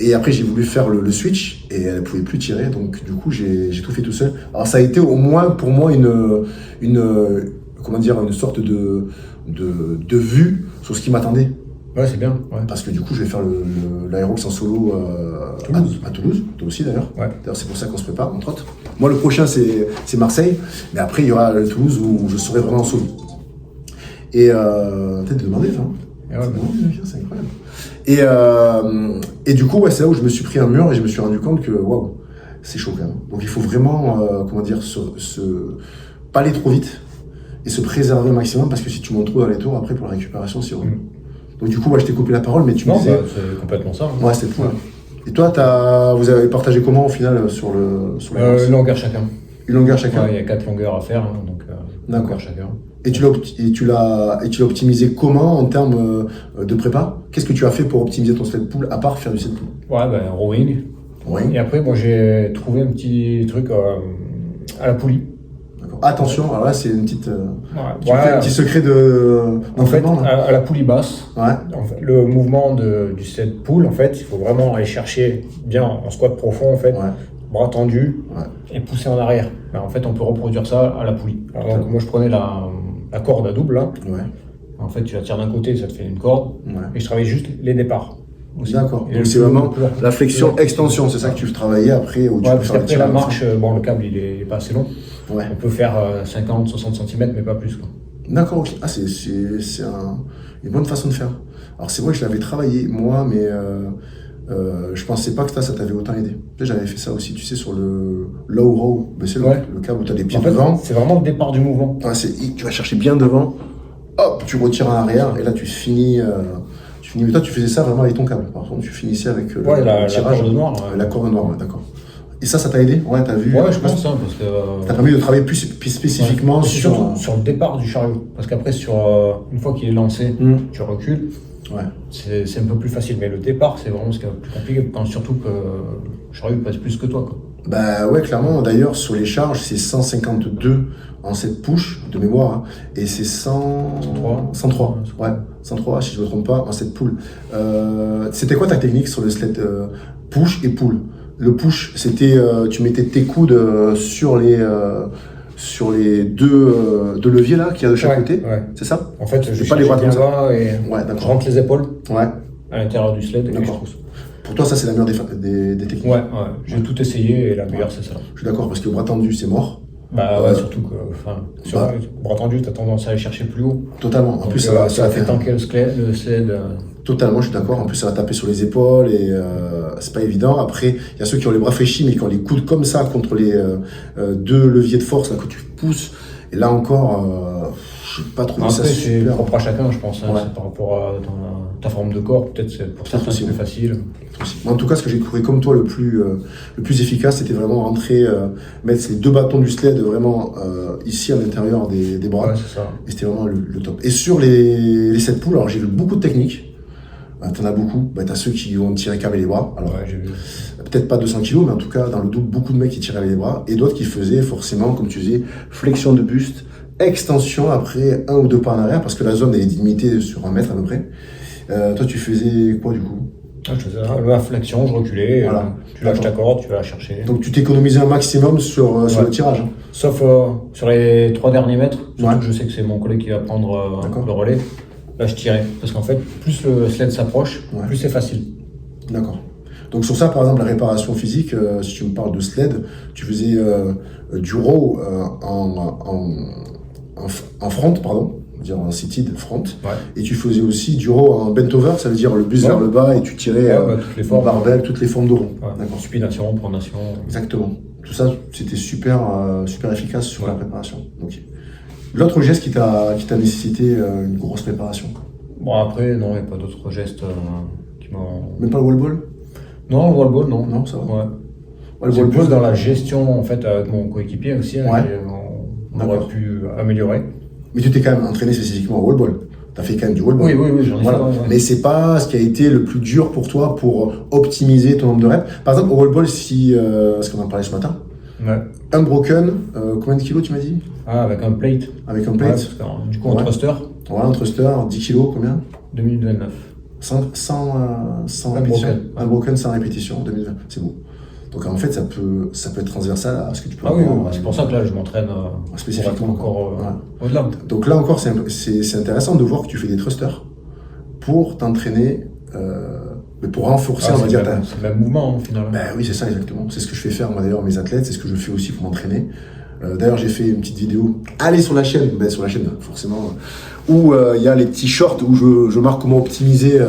Et après, j'ai voulu faire le switch, et elle ne pouvait plus tirer, donc du coup, j'ai tout fait tout seul. Alors, ça a été au moins, pour moi, comment dire, une sorte de vue sur ce qui m'attendait. Ouais, c'est bien. Ouais. Parce que du coup, je vais faire l'aérox en solo à Toulouse, toi aussi d'ailleurs. Ouais. D'ailleurs, c'est pour ça qu'on se prépare, entre autres. Moi, le prochain, c'est Marseille, mais après, il y aura le Toulouse où je serai vraiment en solo. Et peut-être demander, ça. C'est incroyable. Et du coup, ouais, c'est là où je me suis pris un mur et je me suis rendu compte que, waouh, c'est chaud quand même. Donc, il faut vraiment, comment dire, pas aller trop vite et se préserver au maximum, parce que si tu montes trop dans les tours, après, pour la récupération, c'est horrible. Donc, du coup, je t'ai coupé la parole, mais tu me disais... c'est complètement ça. Ouais, c'était fou. Et toi, vous avez partagé comment au final sur une longueur chacun. Une longueur chacun. Ouais, il y a 4 longueurs à faire, donc d'accord. Chacun. Et tu l'as optimisé comment en termes de prépa? Qu'est-ce que tu as fait pour optimiser ton sled pull, à part faire du sled pull? Ouais, rowing. Et après, moi, j'ai trouvé un petit truc à la poulie. D'accord. Attention, alors là, c'est une petite, un petit secret en fait, à la poulie basse, en fait, le mouvement du sled pull, en fait, il faut vraiment aller chercher bien en squat profond, en fait. Bras tendus et pousser en arrière. En fait, on peut reproduire ça à la poulie. Alors, donc, moi, je prenais la corde à double. Là. Ouais. En fait, tu la tires d'un côté, ça te fait une corde. Ouais. Et je travaillais juste les départs. D'accord. Donc, c'est vraiment la flexion-extension. C'est ça que tu travaillais après. Parce qu'après, la marche, le câble, il est pas assez long. Ouais. On peut faire 50-60 cm, mais pas plus. Quoi. D'accord, ok. Ah, c'est une bonne façon de faire. Alors, c'est vrai que je l'avais travaillé, moi, mais... je pensais pas que ça t'avait autant aidé. J'avais fait ça aussi, tu sais, sur le low row. C'est le câble où tu as les pieds devant. C'est vraiment le départ du mouvement. Tu vas chercher bien devant, hop, tu retires en arrière, et là tu finis. Mais toi, tu faisais ça vraiment avec ton câble. Par contre, tu finissais avec le tirage. La corde noire. La corde noire, d'accord. Et ça t'a aidé? Ouais, t'as vu? Ouais, je pense, parce que... T'as permis de travailler plus spécifiquement sur le départ du chariot. Parce qu'après, une fois qu'il est lancé, tu recules. Ouais. C'est un peu plus facile, mais le départ, c'est vraiment ce qui est plus compliqué, surtout que le chariot pèse plus que toi. Quoi. Bah ouais, clairement. D'ailleurs, sur les charges, c'est 152 en 7 push de mémoire, hein, et c'est 103. 103, si je ne me trompe pas, en 7 pull. C'était quoi ta technique sur le sled push et pull? Le push, c'était tu mettais tes coudes sur les deux leviers là qu'il y a de chaque côté, c'est ça? En fait, je pas les bras comme ça et je rentre les épaules à l'intérieur du sled et je pousse. Pour toi, ça c'est la meilleure des techniques? Ouais, j'ai tout essayé et la meilleure c'est ça. Je suis d'accord, parce que le bras tendu c'est mort. Surtout que le bras tendu, t'as tendance à aller chercher plus haut. Totalement. En plus, ça fait tanker le sled. Totalement, je suis d'accord. En plus, ça va taper sur les épaules et c'est pas évident. Après, il y a ceux qui ont les bras fléchis, mais qui ont les coudes comme ça contre les deux leviers de force là que tu pousses. Et là encore, j'ai pas trouvé ça Après, c'est super. propre à chacun, je pense. Hein. Ouais. C'est par rapport à ta forme de corps. Peut-être c'est pour certains c'est plus facile. En tout cas, ce que j'ai trouvé comme toi le plus efficace, c'était vraiment rentrer, mettre ces deux bâtons du sled vraiment ici à l'intérieur des bras. Ouais, c'est ça. Et c'était vraiment le top. Et sur les 7 poules, alors j'ai vu beaucoup de techniques. T'en as beaucoup. T'as ceux qui vont tirer qu'avec les bras. Alors, Ouais, j'ai vu. peut-être pas 200 kilos, mais en tout cas, dans le double, beaucoup de mecs qui tiraient avec les bras. Et d'autres qui faisaient forcément, comme tu disais, flexion de buste, extension après 1 ou 2 pas en arrière, parce que la zone est limitée sur 1 mètre à peu près. Toi, tu faisais quoi du coup? Ah, je faisais la flexion, je reculais. Voilà. Tu lâches ta corde, tu vas la chercher. Donc tu t'économisais un maximum sur le tirage. Hein. Sauf sur les 3 derniers mètres. Surtout Ouais. que je sais que c'est mon collègue qui va prendre D'accord. le relais. Là, je tirais. Parce qu'en fait, plus le sled s'approche, Ouais. plus c'est facile. D'accord. Donc sur ça, par exemple, la réparation physique, si tu me parles de sled, tu faisais du row en front, pardon, on va dire en seated front, Ouais. et tu faisais aussi du row en bent over, ça veut dire le buste Ouais. vers le bas et tu tirais Toutes les formes. barbell, toutes les formes de row. Ouais. D'accord. Supination, pronation. Exactement. Tout ça, c'était super efficace sur Ouais. la préparation. Ok. L'autre geste qui t'a nécessité une grosse préparation. Bon, après, non, il n'y a pas d'autres gestes qui m'ont. Même pas le wall ball? Non, le wall ball, non. Non, ça va. Ouais. Ouais, le C'est wall plus ball, dans la gestion, en fait, avec mon coéquipier aussi. Hein, Ouais. on aurait D'accord. pu améliorer. mais tu t'es quand même entraîné spécifiquement au wall ball. T'as fait quand même du wall ball. Oui, j'en ai Voilà. fait. Ouais. Mais c'est pas ce qui a été le plus dur pour toi pour optimiser ton nombre de reps. Par exemple, au wall ball, si, parce qu'on en parlait ce matin, Ouais. unbroken, combien de kilos tu m'as dit? Ah, avec un plate. Avec un Ouais, plate? parce que, du coup, en Ouais. thruster, Ouais, un thruster, 10 kilos, combien? 2 minutes 29. 100 Unbroken. répétitions. Unbroken, 100 répétitions, 2020. C'est bon. Donc en fait, ça peut être transversal à ce que tu peux Ah oui, avoir, c'est pour ça que là, je m'entraîne spécifiquement, pour être encore Ouais. au-delà. Donc là encore, c'est intéressant de voir que tu fais des thrusters pour t'entraîner, mais pour renforcer, Ah, on va dire, c'est le même mouvement, au final. Ben oui, c'est ça exactement. C'est ce que je fais faire moi d'ailleurs à mes athlètes, c'est ce que je fais aussi pour m'entraîner. D'ailleurs, j'ai fait une petite vidéo. Allez sur la chaîne, ben, sur la chaîne forcément, où il y a les petits shorts où je marque comment optimiser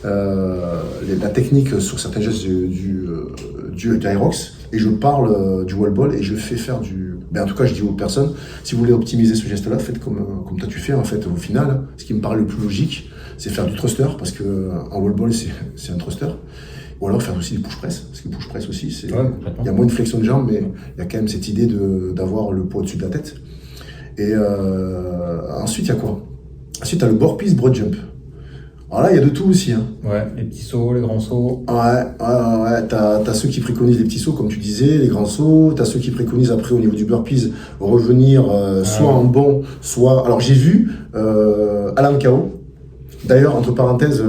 la technique sur certains gestes du Aerox, et je parle du wall ball et je fais faire du. Ben, en tout cas, je dis aux personnes, si vous voulez optimiser ce geste-là, faites comme toi tu fais en fait. Au final, ce qui me paraît le plus logique, c'est faire du thruster parce que en wall ball c'est un thruster. Ou alors faire aussi des push press, parce que push press aussi, Ouais, complètement. il y a moins de flexion de jambes, mais il y a quand même cette idée d'avoir le poids au-dessus de la tête. Et ensuite, il y a quoi? Ensuite, tu as le burpees broad jump. Alors là, il y a de tout aussi. Hein. Ouais, les petits sauts, les grands sauts. Ouais. T'as ceux qui préconisent les petits sauts, comme tu disais, les grands sauts. T'as ceux qui préconisent après, au niveau du burpees, revenir soit en bond, soit... Alors, j'ai vu Alan Kao. D'ailleurs, entre parenthèses,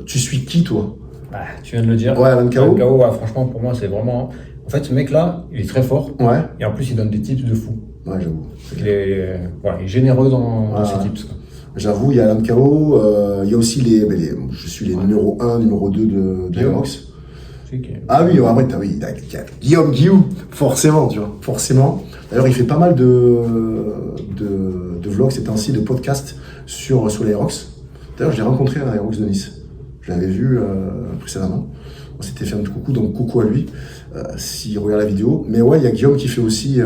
tu suis qui, toi? Bah, tu viens de le dire. Ouais, Alan Kao. Alan Kao, ouais, franchement, pour moi, c'est vraiment. En fait, ce mec-là, il est très fort. Ouais. Et en plus, il donne des tips de fou. Ouais, j'avoue. Il est généreux dans ses tips. Quoi. J'avoue, il y a Alan Kao, il y a aussi je suis les numéro 1, numéro 2 de Aerox. Ah oui, après, il y a Guillaume Guillou, forcément, tu vois, forcément. D'ailleurs, il fait pas mal de vlogs ces temps-ci, de podcasts sur l'Aerox. D'ailleurs, je l'ai rencontré à l'Aerox de Nice. Je l'avais vu précédemment. On s'était fait un petit coucou, donc coucou à lui, s'il regarde la vidéo. Mais ouais, il y a Guillaume qui fait aussi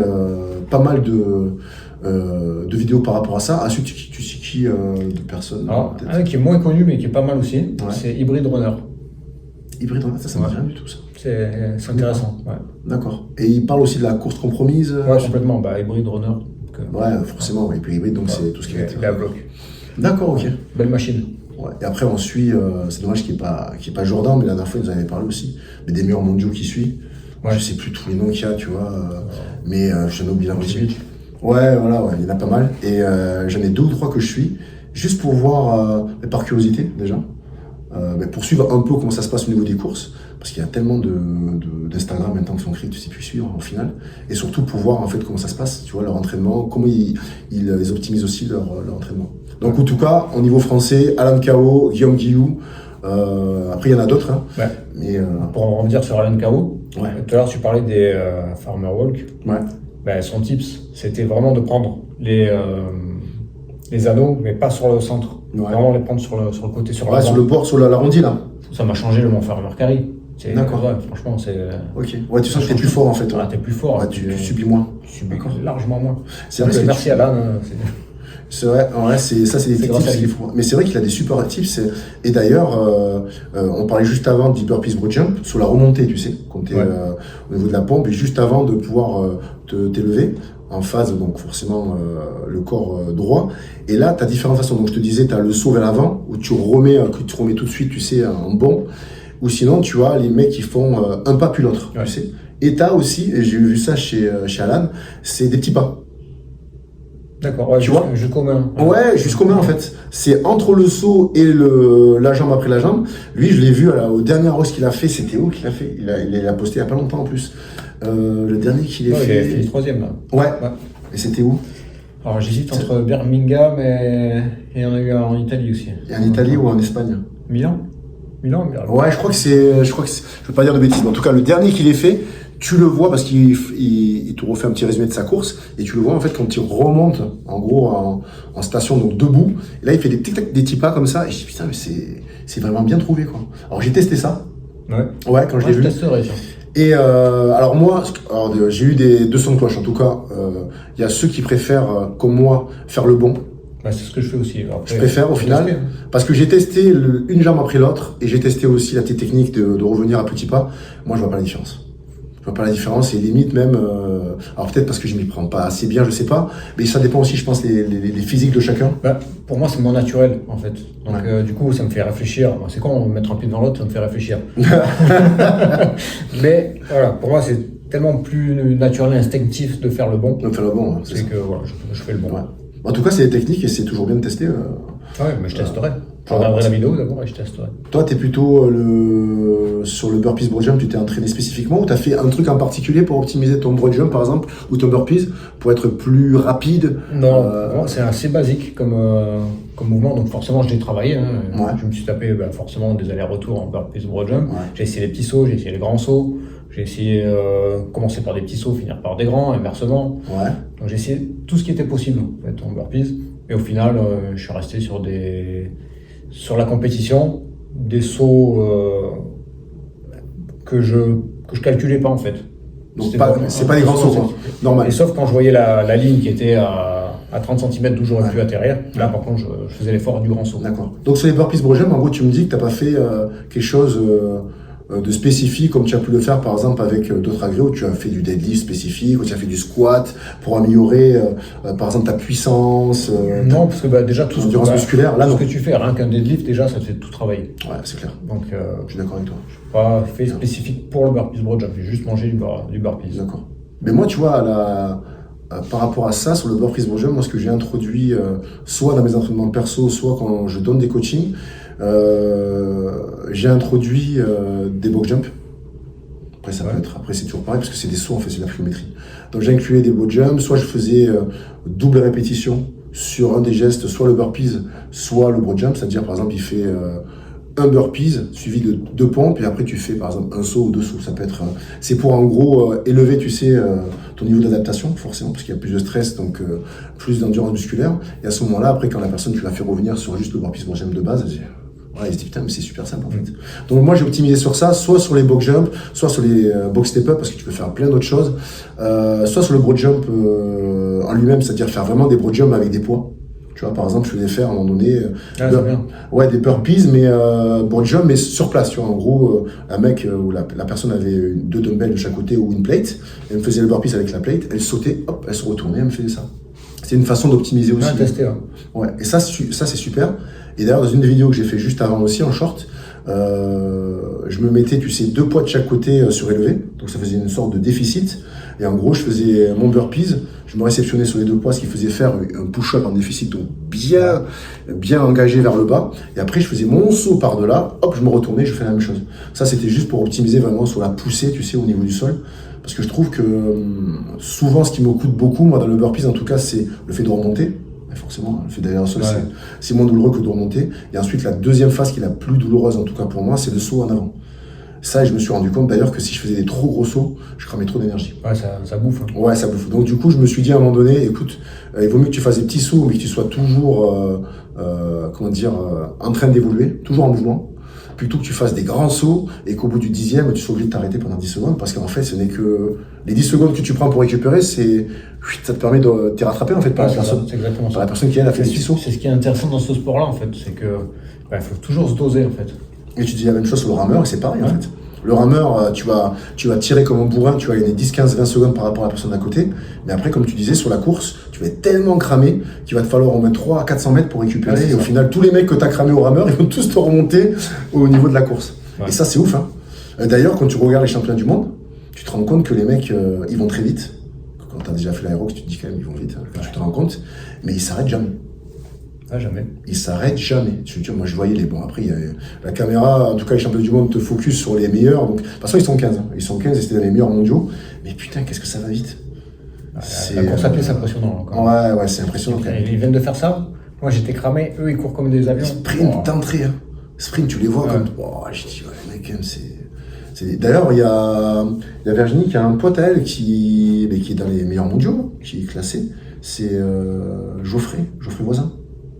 pas mal de vidéos par rapport à ça. Ensuite, tu sais qui de personnes? Alors, un qui est moins connu, mais qui est pas mal aussi, c'est Hybrid Runner. Hybrid Runner, ça me dit rien du tout, ça. C'est intéressant. Ouais. D'accord. Et il parle aussi de la course compromise? Ouais, complètement. Bah, Hybrid Runner. Ouais, forcément. Et puis Hybrid, donc c'est tout ce qui va être. Il est à bloc. D'accord, ok. Belle machine. Ouais. Et après, on suit, c'est dommage qu'il n'y ait pas Jordan, mais la dernière fois, il nous avait parlé aussi. Mais des meilleurs mondiaux qui suit. Ouais. Je sais plus tous les noms qu'il y a, tu vois. Mais j'en ai oublié la moitié. Vite. Ouais, voilà, il y en a pas mal. Et j'en ai 2 ou 3 que je suis, juste pour voir, par curiosité déjà, mais pour suivre un peu comment ça se passe au niveau des courses, parce qu'il y a tellement d'Instagram maintenant qui sont créés, tu sais plus suivre au final, et surtout pour voir en fait comment ça se passe, tu vois, leur entraînement, comment ils optimisent aussi leur entraînement. Donc en tout cas, au niveau français, Alan Kao, Guillaume Guillou, après il y en a d'autres, hein, Ouais. mais Pour en revenir sur Alan Kao, ouais. tout à l'heure tu parlais des Farmer Walk. Ouais. Ben, son tips, c'était vraiment de prendre les les anneaux, mais pas sur le centre. Ouais. Vraiment les prendre sur le côté, sur Ouais, l'avant. sur le bord, sur l'arrondi là. Ça m'a changé le Montfermeil Carry. D'accord. Ouais, franchement, c'est. Ok. Ouais, tu sens que t'es plus fort en fait. Voilà, t'es plus fort. Ouais, tu subis moins. Tu subis D'accord. largement moins. C'est Donc, vrai, merci à Alan. C'est vrai, ouais, c'est des C'est petits grâce à tips lui. qu'il faut. Mais c'est vrai qu'il a des super tips. Et d'ailleurs, on parlait juste avant du burpees broad jump sur la remontée, tu sais, quand t'es au niveau de la pompe, et juste avant de pouvoir t'élever en phase, donc forcément le corps droit. Et là, tu as différentes façons. Donc je te disais, tu as le saut vers l'avant, où tu remets tout de suite, tu sais, en bond. Ou sinon, tu as les mecs qui font un pas puis l'autre, tu sais. Et tu as aussi, et j'ai vu ça chez Alan, c'est des petits pas. D'accord, ouais, tu vois jusqu'aux mains. Ouais, jusqu'aux mains en fait. C'est entre le saut et la jambe après la jambe. Lui, je l'ai vu au dernier roast qu'il a fait. C'était où qu'il a fait il a posté il y a pas longtemps en plus. Le dernier qu'il a fait. Il a fait le 3e là. Ouais. Et c'était où? Alors j'hésite entre Birmingham et il y en a eu en Italie aussi. Et en Italie ou en Espagne? Milan. Ouais, je crois que c'est. Je veux pas dire de bêtises, mais en tout cas, le dernier qu'il ait fait, tu le vois parce qu'il te refait un petit résumé de sa course et tu le vois en fait quand il remonte en gros en station, donc debout. Et là, il fait des petits pas comme ça et je dis putain, mais c'est vraiment bien trouvé quoi. Alors j'ai testé ça. Ouais, quand je l'ai vu. Je testerai ça. Et alors moi, j'ai eu deux sons de cloche en tout cas. Il y a ceux qui préfèrent, comme moi, faire le bon. Bah, c'est ce que je fais aussi. Après, je préfère au final, parce que j'ai testé une jambe après l'autre et j'ai testé aussi la technique de revenir à petits pas. Moi, je vois pas la différence. Je vois pas la différence et limite même. Alors peut-être parce que je m'y prends pas assez bien, je sais pas. Mais ça dépend aussi, je pense, les physiques de chacun. Bah, pour moi, c'est mon naturel en fait. Donc du coup, ça me fait réfléchir. C'est quand mettre un pied devant l'autre, ça me fait réfléchir. Mais voilà, pour moi, c'est tellement plus naturel et instinctif de faire le bon. De faire le bon, c'est que voilà, je fais le bon. Ouais. En tout cas, c'est des techniques et c'est toujours bien de tester. Ouais, mais je testerai. Je regarderai la vidéo d'abord et je testerai. Toi, tu es plutôt sur le burpees broad jump, tu t'es entraîné spécifiquement ou tu as fait un truc en particulier pour optimiser ton broad jump par exemple ou ton burpees pour être plus rapide? Non, c'est assez basique comme mouvement, donc forcément je l'ai travaillé. Je me suis tapé forcément des allers-retours en burpees broad jump. J'ai essayé les petits sauts, j'ai essayé les grands sauts. J'ai essayé commencer par des petits sauts, finir par des grands, inversement. Donc j'ai essayé tout ce qui était possible en fait, en burpees. Et au final, je suis resté sur la compétition, des sauts que je calculais pas en fait. Donc c'est pas des grands sauts, normal. Et sauf quand je voyais la ligne qui était à 30 cm d'où j'aurais pu atterrir, là par contre je faisais l'effort du grand saut. D'accord. Donc sur les burpees broad jump, en gros tu me dis que tu n'as pas fait quelque chose de spécifique comme tu as pu le faire par exemple avec d'autres agrès où tu as fait du deadlift spécifique, où tu as fait du squat pour améliorer par exemple ta puissance. Non, parce que déjà tout endurance musculaire, là, tout ce que tu fais, rien qu'un deadlift déjà ça te fait tout travailler. Ouais, c'est clair. Donc je suis d'accord avec toi. Je n'ai pas fait spécifique pour le burpees broad jump, j'ai juste mangé du burpees. D'accord. Mais moi tu vois par rapport à ça, sur le burpees broad jump, moi ce que j'ai introduit soit dans mes entraînements perso, soit quand je donne des coachings, j'ai introduit des box jump. Après, ça peut être, après c'est toujours pareil parce que c'est des sauts, en fait, c'est de la pliométrie. Donc j'ai inclué des box jump, soit je faisais double répétition sur un des gestes, soit le burpees, soit le broad jump, c'est-à-dire par exemple il fait un burpees suivi de 2 pompes et après tu fais par exemple un saut ou 2 sauts. Ça peut être, c'est pour en gros élever, tu sais, ton niveau d'adaptation forcément parce qu'il y a plus de stress, donc plus d'endurance musculaire. Et à ce moment-là, après quand la personne tu la fais revenir sur juste le burpees broad jump de base, il se dit putain mais c'est super simple en fait. Donc moi j'ai optimisé sur ça, soit sur les box jump, soit sur les box step up parce que tu peux faire plein d'autres choses, soit sur le broad jump en lui-même, c'est-à-dire faire vraiment des broad jump avec des poids. Tu vois, par exemple, je faisais faire à un moment donné des burpees, mais broad jump, mais sur place. Tu vois, en gros, un mec où la personne avait 2 dumbbells de chaque côté ou une plate, elle me faisait le burpees avec la plate, elle sautait, hop, elle se retournait, elle me faisait ça. C'est une façon d'optimiser aussi. Ouais, et ça c'est super. Et d'ailleurs, dans une des vidéos que j'ai fait juste avant aussi, en short, je me mettais, tu sais, 2 poids de chaque côté surélevé. Donc ça faisait une sorte de déficit. Et en gros, je faisais mon burpees, je me réceptionnais sur les 2 poids, ce qui faisait faire un push-up en déficit, donc bien engagé vers le bas. Et après, je faisais mon saut par-delà, hop, je me retournais, je fais la même chose. Ça, c'était juste pour optimiser vraiment sur la poussée, tu sais, au niveau du sol. Parce que je trouve que souvent, ce qui me coûte beaucoup, moi, dans le burpees, en tout cas, c'est le fait de remonter. Et forcément, le fait d'aller au sol, c'est moins douloureux que de remonter. Et ensuite, la deuxième phase qui est la plus douloureuse, en tout cas pour moi, c'est le saut en avant. Ça, et je me suis rendu compte d'ailleurs que si je faisais des trop gros sauts, je cramais trop d'énergie. Ouais, ça bouffe. Hein. Ouais, ça bouffe. Donc du coup, je me suis dit à un moment donné, écoute, il vaut mieux que tu fasses des petits sauts, mais que tu sois toujours, en train d'évoluer, toujours en mouvement, plutôt que tu fasses des grands sauts et qu'au bout du 10e, tu sois obligé de t'arrêter pendant 10 secondes, parce qu'en fait, ce n'est que les 10 secondes que tu prends pour récupérer, ça te permet de t'es rattrapé en fait par la personne. C'est exactement ça. Par la personne qui elle a fait des petits sauts. C'est ce qui est intéressant dans ce sport-là, en fait, c'est que faut toujours se doser, en fait. Et tu dis la même chose sur le rameur, et c'est pareil en fait. Le rameur, tu vas tirer comme un bourrin, tu vas gagner 10, 15, 20 secondes par rapport à la personne d'à côté. Mais après, comme tu disais, sur la course, tu vas être tellement cramé qu'il va te falloir au moins 3 à 400 mètres pour récupérer. Et au final, tous les mecs que tu as cramé au rameur, ils vont tous te remonter au niveau de la course. Ouais. Et ça, c'est ouf. Hein. D'ailleurs, quand tu regardes les championnats du monde, tu te rends compte que les mecs, ils vont très vite. Quand tu as déjà fait l'aérox, tu te dis quand même, ils vont vite. Hein, tu te rends compte. Mais ils s'arrêtent jamais. Ah, jamais. Ils s'arrêtent jamais. Moi, je voyais les bons. Après, la caméra, en tout cas, les championnats du monde te focus sur les meilleurs. Donc, de toute façon, ils sont 15. Hein. Ils sont 15 et c'était les meilleurs mondiaux. Mais putain, qu'est-ce que ça va vite. La course à pied, c'est impressionnant. Ouais, c'est impressionnant. Ils viennent de faire ça. Moi, j'étais cramé. Eux, ils courent comme des avions. Sprint d'entrée. Hein. Sprint, tu les vois comme. Oh, je dis, les mecs, quand même, c'est. D'ailleurs, il y a Virginie qui a un pote à elle qui est dans les meilleurs mondiaux, qui est classé. C'est Geoffrey Voisin.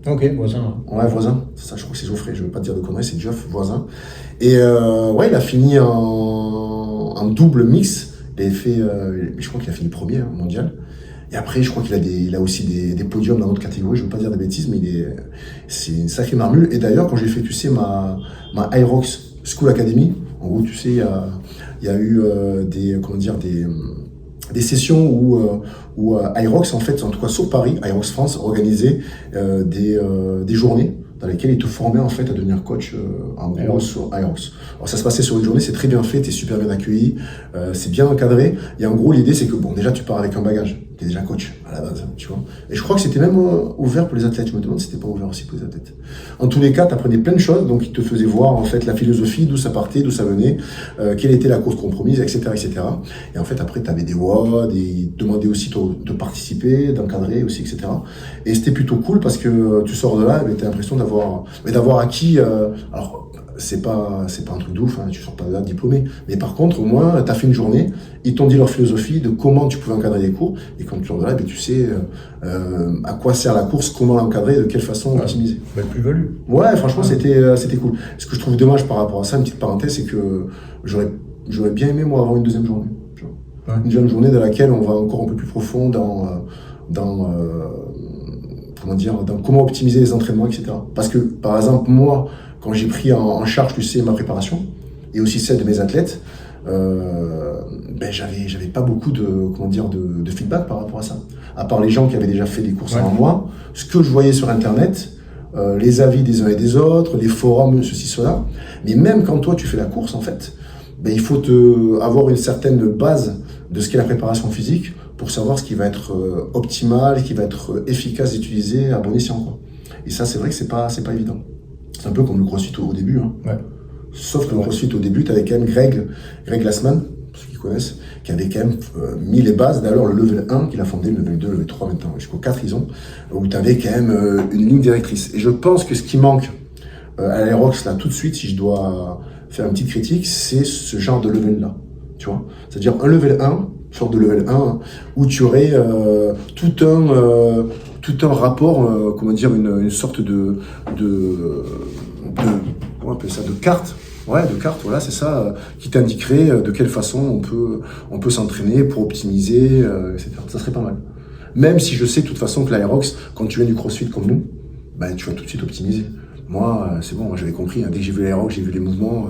Ok, Voisin. Ouais, Voisin. C'est ça, je crois que c'est Geoffrey. Je veux pas te dire de conneries, c'est Geoff Voisin. Et ouais, il a fini en double mix. Il avait fait, je crois qu'il a fini premier mondial. Et après, je crois qu'il a aussi des podiums dans d'autres catégories. Je veux pas dire des bêtises, mais c'est une sacrée marmule. Et d'ailleurs, quand j'ai fait, tu sais, ma Aerox School Academy, en gros, tu sais, il y a eu des sessions où Aerox, en fait, en tout cas sur Paris, Aerox France organisait des journées dans lesquelles ils te formaient en fait à devenir coach en gros sur Aerox. Alors ça se passait sur une journée, c'est très bien fait, t'es super bien accueilli, c'est bien encadré. Et en gros, l'idée c'est que bon, déjà tu pars avec un bagage, t'es déjà coach à la base, tu vois. Et je crois que c'était même ouvert pour les athlètes. Je me demande si c'était pas ouvert aussi pour les athlètes. En tous les cas, t'apprenais plein de choses, donc ils te faisaient voir en fait la philosophie, d'où ça partait, d'où ça venait, quelle était la cause compromise, etc., etc. Et en fait après t'avais des voix, ils demandaient aussi de participer, d'encadrer aussi, etc. Et c'était plutôt cool parce que tu sors de là, et t'as l'impression d'avoir acquis. Alors c'est pas un truc de ouf, hein, tu sors pas de là diplômé. Mais par contre, au moins, t'as fait une journée, ils t'ont dit leur philosophie de comment tu pouvais encadrer les cours, et quand tu sors de là, tu sais à quoi sert la course, comment l'encadrer, de quelle façon l'optimiser. Plus-value. Ouais, franchement, c'était cool. Ce que je trouve dommage par rapport à ça, une petite parenthèse, c'est que j'aurais bien aimé, moi, avoir une deuxième journée. Ouais. Une deuxième journée dans laquelle on va encore un peu plus profond dans comment optimiser les entraînements, etc. Parce que, par exemple, moi, quand j'ai pris en charge, tu sais, ma préparation, et aussi celle de mes athlètes, j'avais pas beaucoup de feedback par rapport à ça. À part les gens qui avaient déjà fait des courses avant moi, ce que je voyais sur Internet, les avis des uns et des autres, les forums, ceci, cela. Mais même quand toi, tu fais la course, en fait, il faut avoir une certaine base de ce qu'est la préparation physique pour savoir ce qui va être optimal, ce qui va être efficace d'utiliser à bon escient, quoi. Et ça, c'est vrai que c'est pas évident. C'est un peu comme le crossfit au début. Hein. Ouais. Sauf que le crossfit au début, tu avais quand même Greg Glassman, pour ceux qui connaissent, qui avait quand même mis les bases. D'ailleurs, le level 1 qu'il a fondé, le level 2, le level 3 maintenant, jusqu'au 4 ils ont, où tu avais quand même une ligne directrice. Et je pense que ce qui manque à l'Aerox, là, tout de suite, si je dois faire une petite critique, c'est ce genre de level-là. Tu vois ? C'est-à-dire un level 1, sorte de level 1, où tu aurais tout un rapport, une sorte de comment on appelle ça, de carte. Ouais, de carte, voilà, c'est ça, qui t'indiquerait de quelle façon on peut s'entraîner pour optimiser, etc. Ça serait pas mal. Même si je sais de toute façon que l'Aerox, quand tu viens du CrossFit comme nous, tu vas tout de suite optimiser. Moi, c'est bon, j'avais compris, hein, dès que j'ai vu l'Aerox, j'ai vu les mouvements,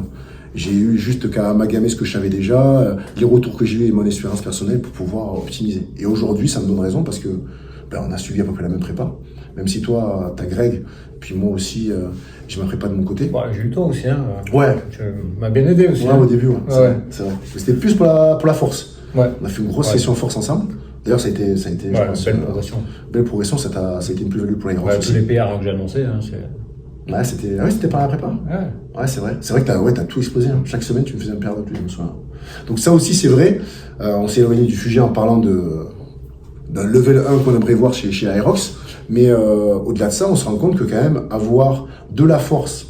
j'ai eu juste qu'à amalgamer ce que je savais déjà, les retours que j'ai eu et mon expérience personnelle pour pouvoir optimiser. Et aujourd'hui, ça me donne raison parce que on a suivi à peu près la même prépa. Même si toi, t'as Greg, puis moi aussi, j'ai ma prépa de mon côté. Ouais, j'ai eu toi aussi. Hein. Ouais. Tu m'as bien aidé aussi. Ouais, hein. Au début, ouais. C'est vrai. C'était plus pour la force. Ouais. On a fait une grosse session force ensemble. D'ailleurs, ça a été je pense, belle progression. Belle progression, ça a été une plus-value pour les grands. Tous les PR que j'ai annoncés. Hein, ouais, c'était par la prépa. Ouais, c'est vrai. C'est vrai que t'as tout explosé. Hein. Chaque semaine, tu me faisais un PR de plus, je me souviens. Donc ça aussi, c'est vrai. On s'est éloigné du sujet en parlant d'un level 1 qu'on aimerait voir chez Aerox. Mais au-delà de ça, on se rend compte que quand même, avoir de la force,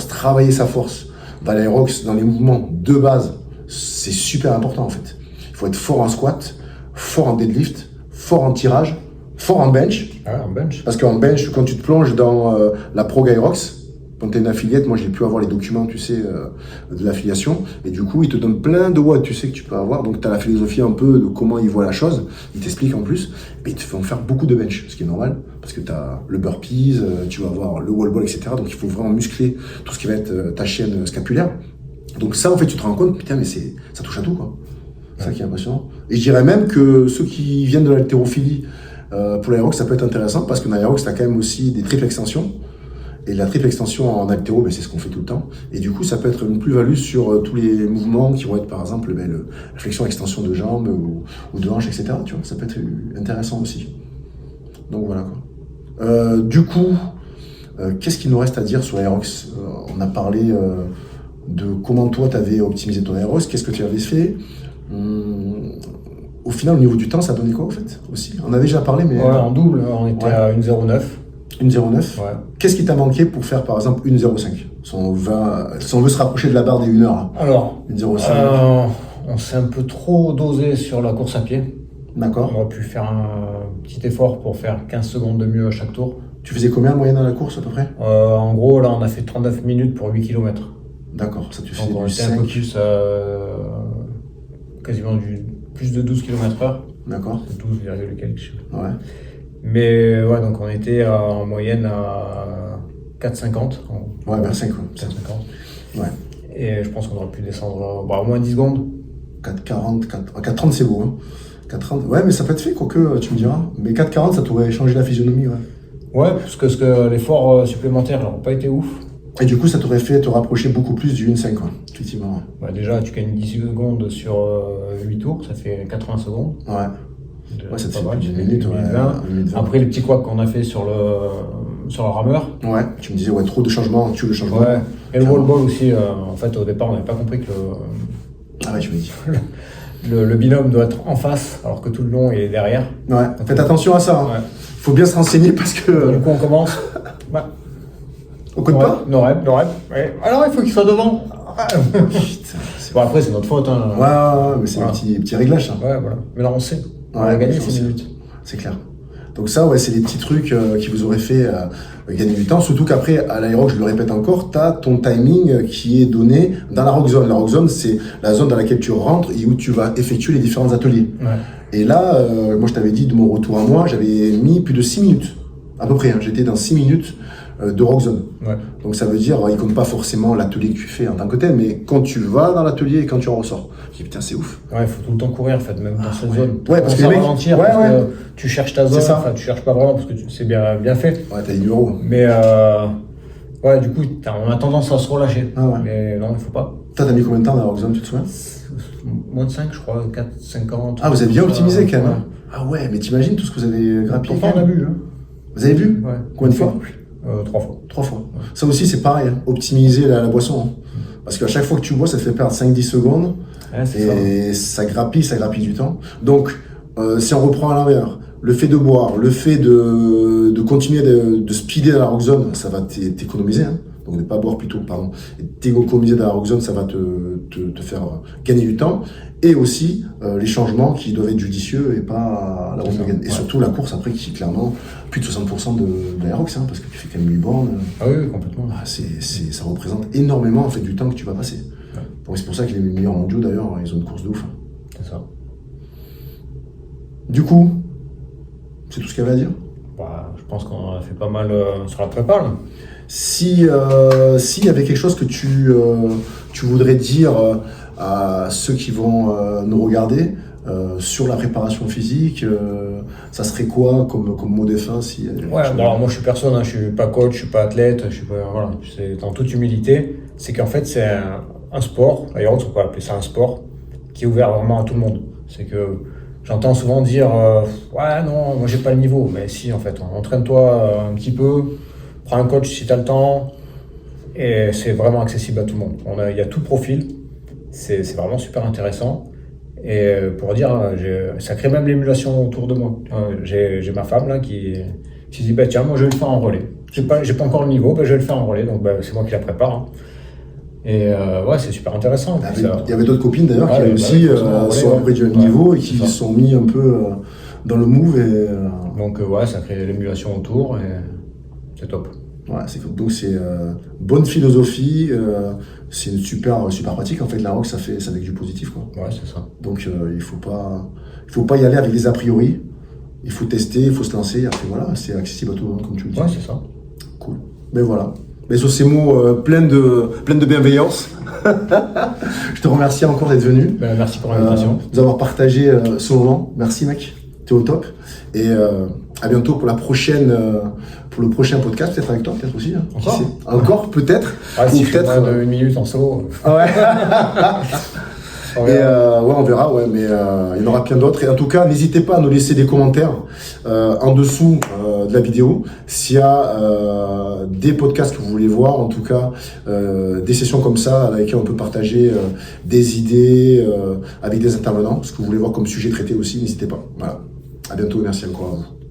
travailler sa force, dans l'aérox, dans les mouvements de base, c'est super important en fait. Il faut être fort en squat, fort en deadlift, fort en tirage, fort en bench. Ah, en bench. Parce qu'en bench, quand tu te plonges dans la Pro Gyrox, quand tu es une affiliate, moi j'ai pu avoir les documents, tu sais, de l'affiliation, et du coup ils te donnent plein de watts, tu sais, que tu peux avoir, donc tu as la philosophie un peu de comment ils voient la chose, ils t'expliquent en plus, et ils te font faire beaucoup de bench, ce qui est normal, parce que tu as le burpees, tu vas avoir le wall ball, etc., donc il faut vraiment muscler tout ce qui va être ta chaîne scapulaire. Donc ça, en fait, tu te rends compte, putain, mais ça touche à tout, quoi. C'est ça qui est impressionnant. Et je dirais même que ceux qui viennent de l'haltérophilie, pour l'aérox, ça peut être intéressant, parce que dans l'aérox, tu as quand même aussi des triples extensions. Et la triple extension en haltéro, ben, c'est ce qu'on fait tout le temps. Et du coup, ça peut être une plus-value sur tous les mouvements qui vont être, par exemple, la flexion-extension de jambes ou de hanches, etc. Tu vois, ça peut être intéressant aussi. Donc voilà, quoi. Du coup, qu'est-ce qu'il nous reste à dire sur l'aérox? On a parlé de comment toi, tu avais optimisé ton aérox, qu'est-ce que tu avais fait. Au final, au niveau du temps, ça donnait quoi, au fait, aussi? On avait déjà parlé, mais... Ouais, en double, on était à 1,09. 1,09. Ouais. Qu'est-ce qui t'a manqué pour faire par exemple 1,05 si on veut se rapprocher de la barre des 1 heure? Alors, 1,05. on s'est un peu trop dosé sur la course à pied. D'accord. On aurait pu faire un petit effort pour faire 15 secondes de mieux à chaque tour. Tu faisais combien en moyenne dans la course à peu près? En gros, là, on a fait 39 minutes pour 8 km. D'accord, ça te Donc faisait on du était un 5. peu plus, quasiment plus de 12 km/h. D'accord. 12, quelques, je sais pas. Ouais. Mais ouais, donc on était en moyenne à 4,50. Ouais, vers 5. 4,50. Ouais. Et je pense qu'on aurait pu descendre au moins 10 secondes. 4,40, 4,30 c'est beau. Hein. 4,30. Ouais, mais ça peut être fait, quoique, tu me diras. Mais 4,40, ça t'aurait changé la physionomie, ouais. Ouais, parce que l'effort supplémentaire n'aurait pas été ouf. Et du coup, ça t'aurait fait te rapprocher beaucoup plus du 1,5, quoi. Effectivement. Bah déjà, tu gagnes 10 secondes sur 8 tours, ça fait 80 secondes. Ouais. Ouais, ça te fait mal, plus d'une minute, ouais. 20. Après, le petit couac qu'on a fait sur le rameur. Ouais, tu me disais, ouais, trop de changements, tue le changement. Ouais, et le wall ball aussi, en fait, au départ, on n'avait pas compris que Ah ouais, tu me dis. le binôme doit être en face, alors que tout le long, il est derrière. Ouais, faites attention à ça. Hein. Ouais. Faut bien se renseigner parce que. Du coup, on commence. Ouais. On code pas? No rep. Ouais. Alors, il faut qu'il soit devant. Putain, Bon, après, c'est notre faute. Hein. ouais, mais c'est Voilà. un petit réglage, ça. Ouais, voilà. Mais là, on sait. On Ouais, a gagné on 6 sait. minutes. C'est clair. Donc ça, ouais, c'est des petits trucs qui vous auraient fait gagner du temps. Surtout qu'après, à l'aérox, je le répète encore, tu as ton timing qui est donné dans la rock zone. La rock zone, c'est la zone dans laquelle tu rentres et où tu vas effectuer les différents ateliers. Ouais. Et là, moi, je t'avais dit de mon retour à moi, j'avais mis plus de 6 minutes, à peu près. Hein. J'étais dans 6 minutes de rock zone. Ouais. Donc ça veut dire, il compte pas forcément l'atelier que tu fais en tant que tel, mais quand tu vas dans l'atelier et quand tu en ressors. Je dis putain, c'est ouf. Ouais, il faut tout le temps courir en fait, même dans cette ouais. zone. Ouais, parce que ça les mecs- ralentir, ouais, parce ouais. que tu cherches ta zone, C'est ça. enfin tu cherches pas vraiment parce que c'est bien fait. Ouais, t'as des numéros. Mais ouais, du coup, on a tendance à se relâcher. Ah ouais. Mais non, il faut pas. Toi, t'as mis combien de temps dans la rock zone, tu te souviens? Moins de 5, je crois, 4, 50. Ah, vous avez bien optimisé quand même. Ouais. Hein. Ah ouais, mais t'imagines tout ce que vous avez grappillé. Pourtant, on a bu. Hein. Vous avez vu? Ouais. Combien de fois? 3 fois. 3 fois. Ça aussi, c'est pareil, hein. Optimiser la boisson. Hein. Parce qu'à chaque fois que tu bois, ça te fait perdre 5-10 secondes. Ouais, c'est ça. Et ça grappille du temps. Donc, si on reprend à l'envers, le fait de boire, le fait de continuer de speeder dans la rock zone, ça va t'économiser. Hein. Donc, ne pas boire plutôt, pardon. Et t'économiser dans la rock zone, ça va te faire gagner du temps. Et aussi, les changements qui doivent être judicieux et pas la route de gain. Et surtout, la course après, qui est clairement plus de 60% de l'aérox, hein, parce que tu fais quand même 8 bornes. Ah oui, complètement. Ah, ça représente énormément en fait, du temps que tu vas passer. Ouais. Donc, c'est pour ça que les meilleurs mondiaux, d'ailleurs, ils ont une course de ouf. C'est ça. Du coup, c'est tout ce qu'il y avait à dire. Bah, je pense qu'on a fait pas mal sur la prépa. Là. S'il y avait quelque chose que tu voudrais dire à ceux qui vont nous regarder sur la préparation physique, ça serait quoi comme mot de fin si, Ouais, bon, alors moi je suis personne, hein, je suis pas coach, je suis pas athlète, je suis pas, voilà, c'est en toute humilité, c'est qu'en fait c'est un sport, d'ailleurs on peut appeler ça un sport, qui est ouvert vraiment à tout le monde. C'est que j'entends souvent dire ouais non, moi j'ai pas le niveau, mais si en fait, entraîne-toi un petit peu, prends un coach si tu as le temps, et c'est vraiment accessible à tout le monde. Il y a tout profil, c'est vraiment super intéressant. Et pour dire, ça crée même l'émulation autour de moi. J'ai ma femme là qui dit bah tiens, moi je vais le faire en relais. J'ai pas encore le niveau, bah, je vais le faire en relais, donc bah, c'est moi qui la prépare. Hein. Et ouais, c'est super intéressant. Il y avait d'autres copines d'ailleurs qui Ouais, aussi ouais, sont arrivées du même ouais, niveau et qui c'est ça. se sont mis un peu dans le move. Donc ouais, ça crée l'émulation autour et c'est top. Ouais, donc c'est bonne philosophie, c'est une super pratique en fait. La rock, ça fait que du positif quoi. Ouais, c'est ça. Donc il faut pas y aller avec des a priori. Il faut tester, il faut se lancer. Et après voilà, c'est accessible à tout le monde comme tu le dis. Ouais, c'est ça. Cool. Mais voilà. Mais sur ces mots pleins de bienveillance, je te remercie encore d'être venu. Ben, merci pour l'invitation. Nous avoir partagé ce moment. Merci mec, t'es au top. Et à bientôt pour pour le prochain podcast, peut-être avec toi, peut-être aussi. Hein. Qui Encore sait Encore, peut-être. Ah, Ou si je fais peut-être. moins de 1 minute en solo. Ah ouais. On Et verra. ouais, on verra, ouais, mais il y en aura plein d'autres. Et en tout cas, n'hésitez pas à nous laisser des commentaires en dessous de la vidéo. S'il y a des podcasts que vous voulez voir, en tout cas, des sessions comme ça, avec lesquelles on peut partager des idées avec des intervenants, ce que vous voulez voir comme sujet traité aussi, n'hésitez pas. Voilà. À bientôt, merci encore à vous.